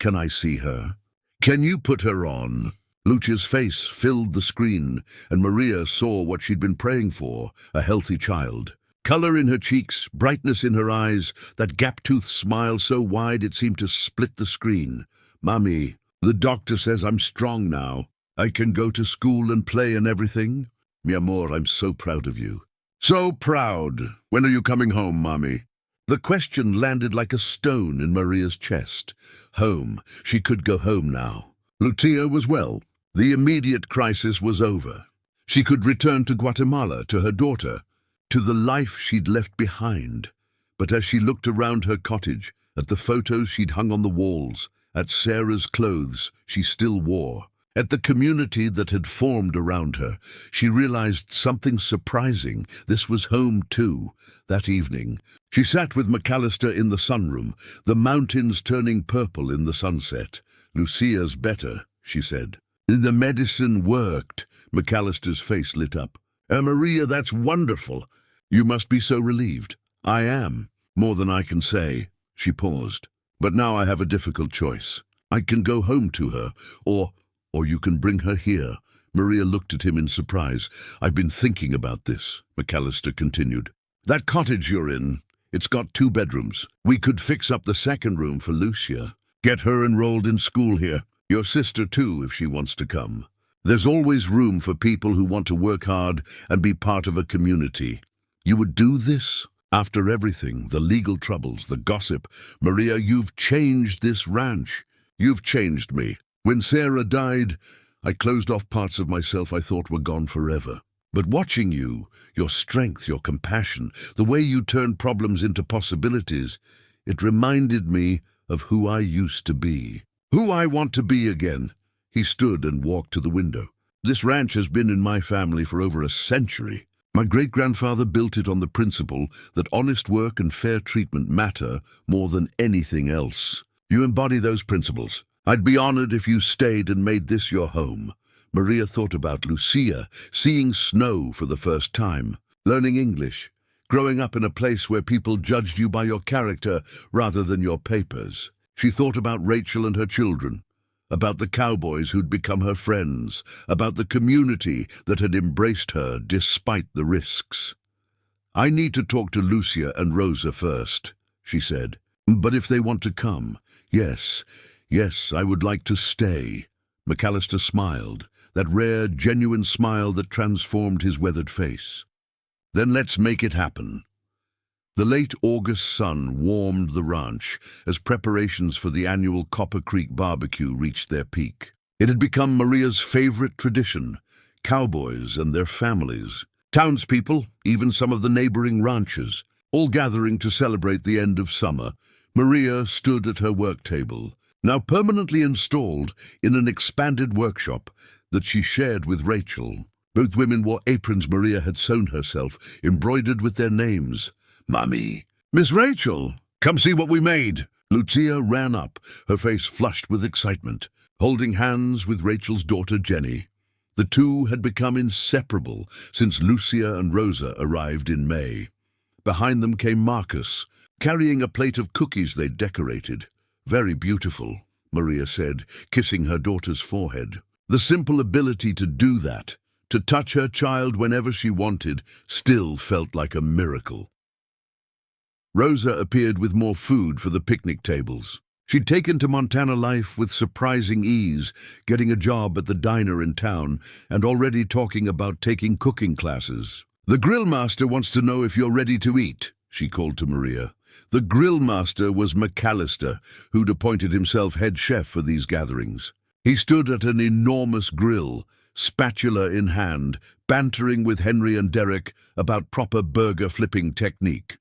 "Can I see her? Can you put her on?" Lucia's face filled the screen, and Maria saw what she'd been praying for, a healthy child. Color in her cheeks, brightness in her eyes, that gap-toothed smile so wide it seemed to split the screen. "Mommy, the doctor says I'm strong now. I can go to school and play and everything. Mi amor, I'm so proud of you." "So proud. When are you coming home, Mommy?" The question landed like a stone in Maria's chest. Home. She could go home now. Lucia was well. The immediate crisis was over. She could return to Guatemala, to her daughter, to the life she'd left behind. But as she looked around her cottage, at the photos she'd hung on the walls, at Sarah's clothes she still wore, at the community that had formed around her, she realized something surprising. This was home too. That evening, she sat with McAllister in the sunroom, the mountains turning purple in the sunset. "Lucia's better," she said. "The medicine worked." McAllister's face lit up. Maria, that's wonderful. You must be so relieved." "I am. More than I can say." She paused. "But now I have a difficult choice. I can go home to her, or you can bring her here." Maria looked at him in surprise. "I've been thinking about this," McAllister continued. "That cottage you're in, it's got 2 bedrooms. We could fix up the second room for Lucia. Get her enrolled in school here. Your sister too, if she wants to come. There's always room for people who want to work hard and be part of a community. You would do this? After everything, the legal troubles, the gossip. Maria, you've changed this ranch. You've changed me. When Sarah died, I closed off parts of myself I thought were gone forever. But watching you, your strength, your compassion, the way you turned problems into possibilities, it reminded me of who I used to be. Who I want to be again." He stood and walked to the window. "This ranch has been in my family for over a century. My great-grandfather built it on the principle that honest work and fair treatment matter more than anything else. You embody those principles. I'd be honored if you stayed and made this your home." Maria thought about Lucia, seeing snow for the first time, learning English, growing up in a place where people judged you by your character rather than your papers. She thought about Rachel and her children, about the cowboys who'd become her friends, about the community that had embraced her despite the risks. "I need to talk to Lucia and Rosa first," she said. "But if they want to come, yes, I would like to stay." McAllister smiled, that rare, genuine smile that transformed his weathered face. "Then let's make it happen." The late August sun warmed the ranch as preparations for the annual Copper Creek barbecue reached their peak. It had become Maria's favorite tradition, cowboys and their families, townspeople, even some of the neighboring ranches, all gathering to celebrate the end of summer. Maria stood at her work table, now permanently installed in an expanded workshop that she shared with Rachel. Both women wore aprons Maria had sewn herself, embroidered with their names. "Mummy, Miss Rachel, come see what we made." Lucia ran up, her face flushed with excitement, holding hands with Rachel's daughter Jenny. The two had become inseparable since Lucia and Rosa arrived in May. Behind them came Marcus, carrying a plate of cookies they'd decorated. "Very beautiful," Maria said, kissing her daughter's forehead. The simple ability to do that, to touch her child whenever she wanted, still felt like a miracle. Rosa appeared with more food for the picnic tables. She'd taken to Montana life with surprising ease, getting a job at the diner in town and already talking about taking cooking classes. "The grill master wants to know if you're ready to eat," she called to Maria. The grill master was McAllister, who'd appointed himself head chef for these gatherings. He stood at an enormous grill, spatula in hand, bantering with Henry and Derek about proper burger flipping technique.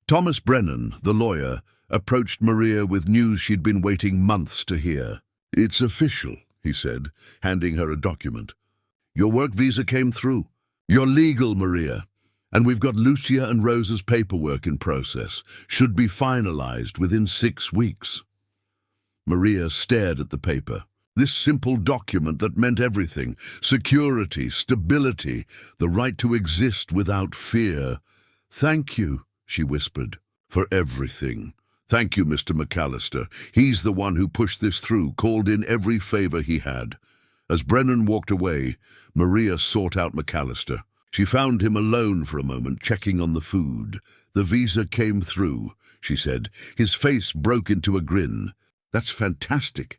Thomas Brennan, the lawyer, approached Maria with news she'd been waiting months to hear. "It's official," he said, handing her a document. "Your work visa came through. You're legal, Maria. And we've got Lucia and Rosa's paperwork in process. Should be finalized within 6 weeks." Maria stared at the paper. This simple document that meant everything: security, stability, the right to exist without fear. "Thank you," she whispered, "for everything. Thank you, Mr. McAllister. He's the one who pushed this through, called in every favor he had." As Brennan walked away, Maria sought out McAllister. She found him alone for a moment, checking on the food. "The visa came through," she said. His face broke into a grin. "That's fantastic.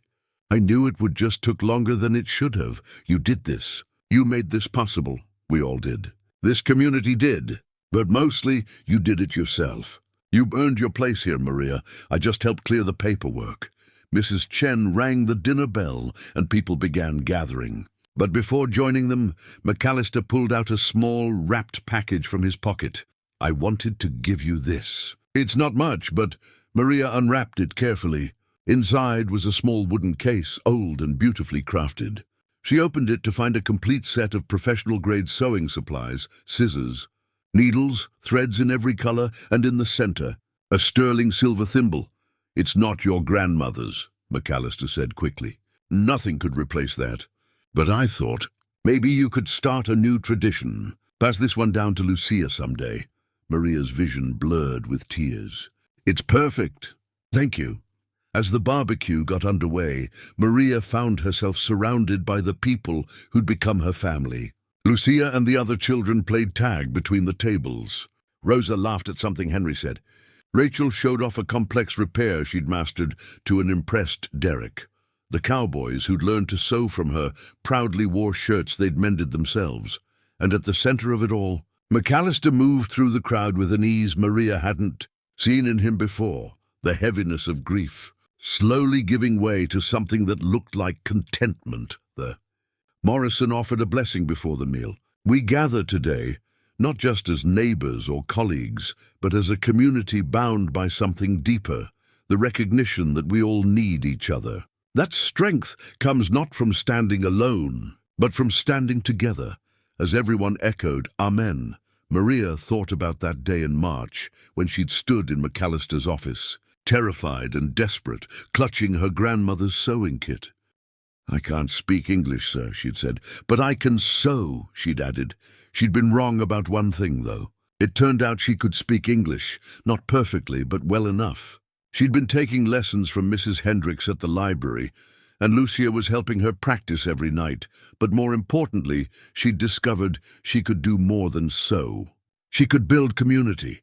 I knew it would just took longer than it should have. You did this. You made this possible. We all did. This community did. But mostly, you did it yourself. You earned your place here, Maria. I just helped clear the paperwork." Mrs. Chen rang the dinner bell, and people began gathering. But before joining them, McAllister pulled out a small, wrapped package from his pocket. "I wanted to give you this. It's not much, but..." Maria unwrapped it carefully. Inside was a small wooden case, old and beautifully crafted. She opened it to find a complete set of professional-grade sewing supplies, scissors, needles, threads in every color, and in the center, a sterling silver thimble. "It's not your grandmother's," McAllister said quickly. "Nothing could replace that. But I thought, maybe you could start a new tradition. Pass this one down to Lucia someday." Maria's vision blurred with tears. "It's perfect. Thank you." As the barbecue got underway, Maria found herself surrounded by the people who'd become her family. Lucia and the other children played tag between the tables. Rosa laughed at something Henry said. Rachel showed off a complex repair she'd mastered to an impressed Derek. The cowboys, who'd learned to sew from her, proudly wore shirts they'd mended themselves. And at the center of it all, McAllister moved through the crowd with an ease Maria hadn't seen in him before, the heaviness of grief, slowly giving way to something that looked like contentment. Morrison offered a blessing before the meal. "We gather today, not just as neighbors or colleagues, but as a community bound by something deeper, the recognition that we all need each other. That strength comes not from standing alone, but from standing together." As everyone echoed, "Amen," Maria thought about that day in March when she'd stood in McAllister's office, terrified and desperate, clutching her grandmother's sewing kit. "I can't speak English, sir," she'd said, "but I can sew," she'd added. She'd been wrong about one thing, though. It turned out she could speak English, not perfectly, but well enough. She'd been taking lessons from Mrs. Hendricks at the library, and Lucia was helping her practice every night. But more importantly, she'd discovered she could do more than sew. She could build community.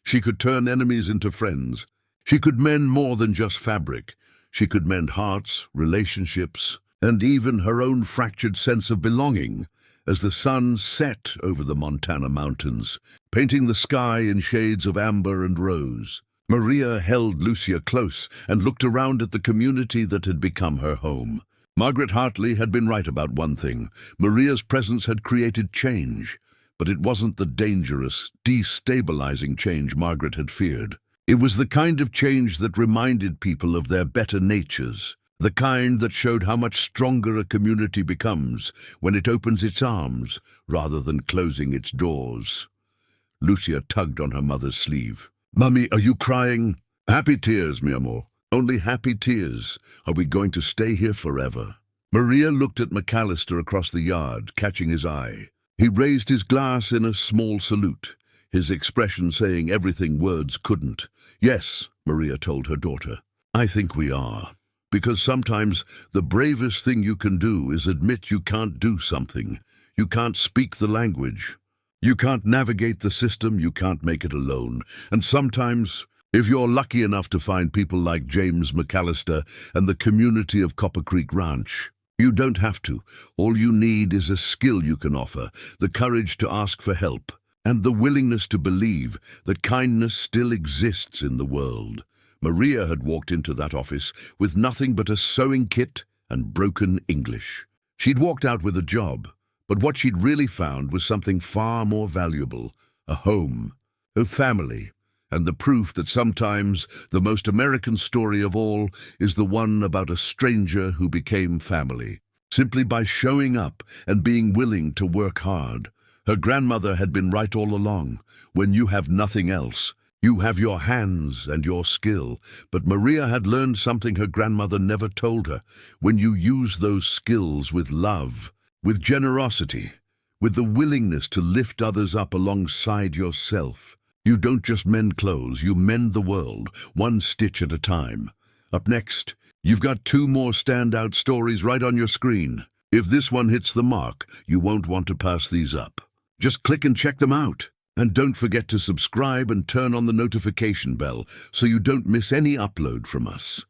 She could turn enemies into friends. She could mend more than just fabric. She could mend hearts, relationships, and even her own fractured sense of belonging as the sun set over the Montana mountains, painting the sky in shades of amber and rose. Maria held Lucia close and looked around at the community that had become her home. Margaret Hartley had been right about one thing. Maria's presence had created change, but it wasn't the dangerous, destabilizing change Margaret had feared. It was the kind of change that reminded people of their better natures, the kind that showed how much stronger a community becomes when it opens its arms rather than closing its doors. Lucia tugged on her mother's sleeve. "Mummy, are you crying?" "Happy tears, mi amor. Only happy tears. Are we going to stay here forever?" Maria looked at McAllister across the yard, catching his eye. He raised his glass in a small salute, his expression saying everything words couldn't. "Yes," Maria told her daughter. "I think we are. Because sometimes the bravest thing you can do is admit you can't do something. You can't speak the language. You can't navigate the system, you can't make it alone. And sometimes, if you're lucky enough to find people like James McAllister and the community of Copper Creek Ranch, you don't have to. All you need is a skill you can offer, the courage to ask for help, and the willingness to believe that kindness still exists in the world." Maria had walked into that office with nothing but a sewing kit and broken English. She'd walked out with a job, but what she'd really found was something far more valuable, a home, a family, and the proof that sometimes the most American story of all is the one about a stranger who became family, simply by showing up and being willing to work hard. Her grandmother had been right all along. When you have nothing else, you have your hands and your skill. But Maria had learned something her grandmother never told her. When you use those skills with love, with generosity, with the willingness to lift others up alongside yourself, you don't just mend clothes, you mend the world, one stitch at a time. Up next, you've got 2 more standout stories right on your screen. If this one hits the mark, you won't want to pass these up. Just click and check them out. And don't forget to subscribe and turn on the notification bell so you don't miss any upload from us.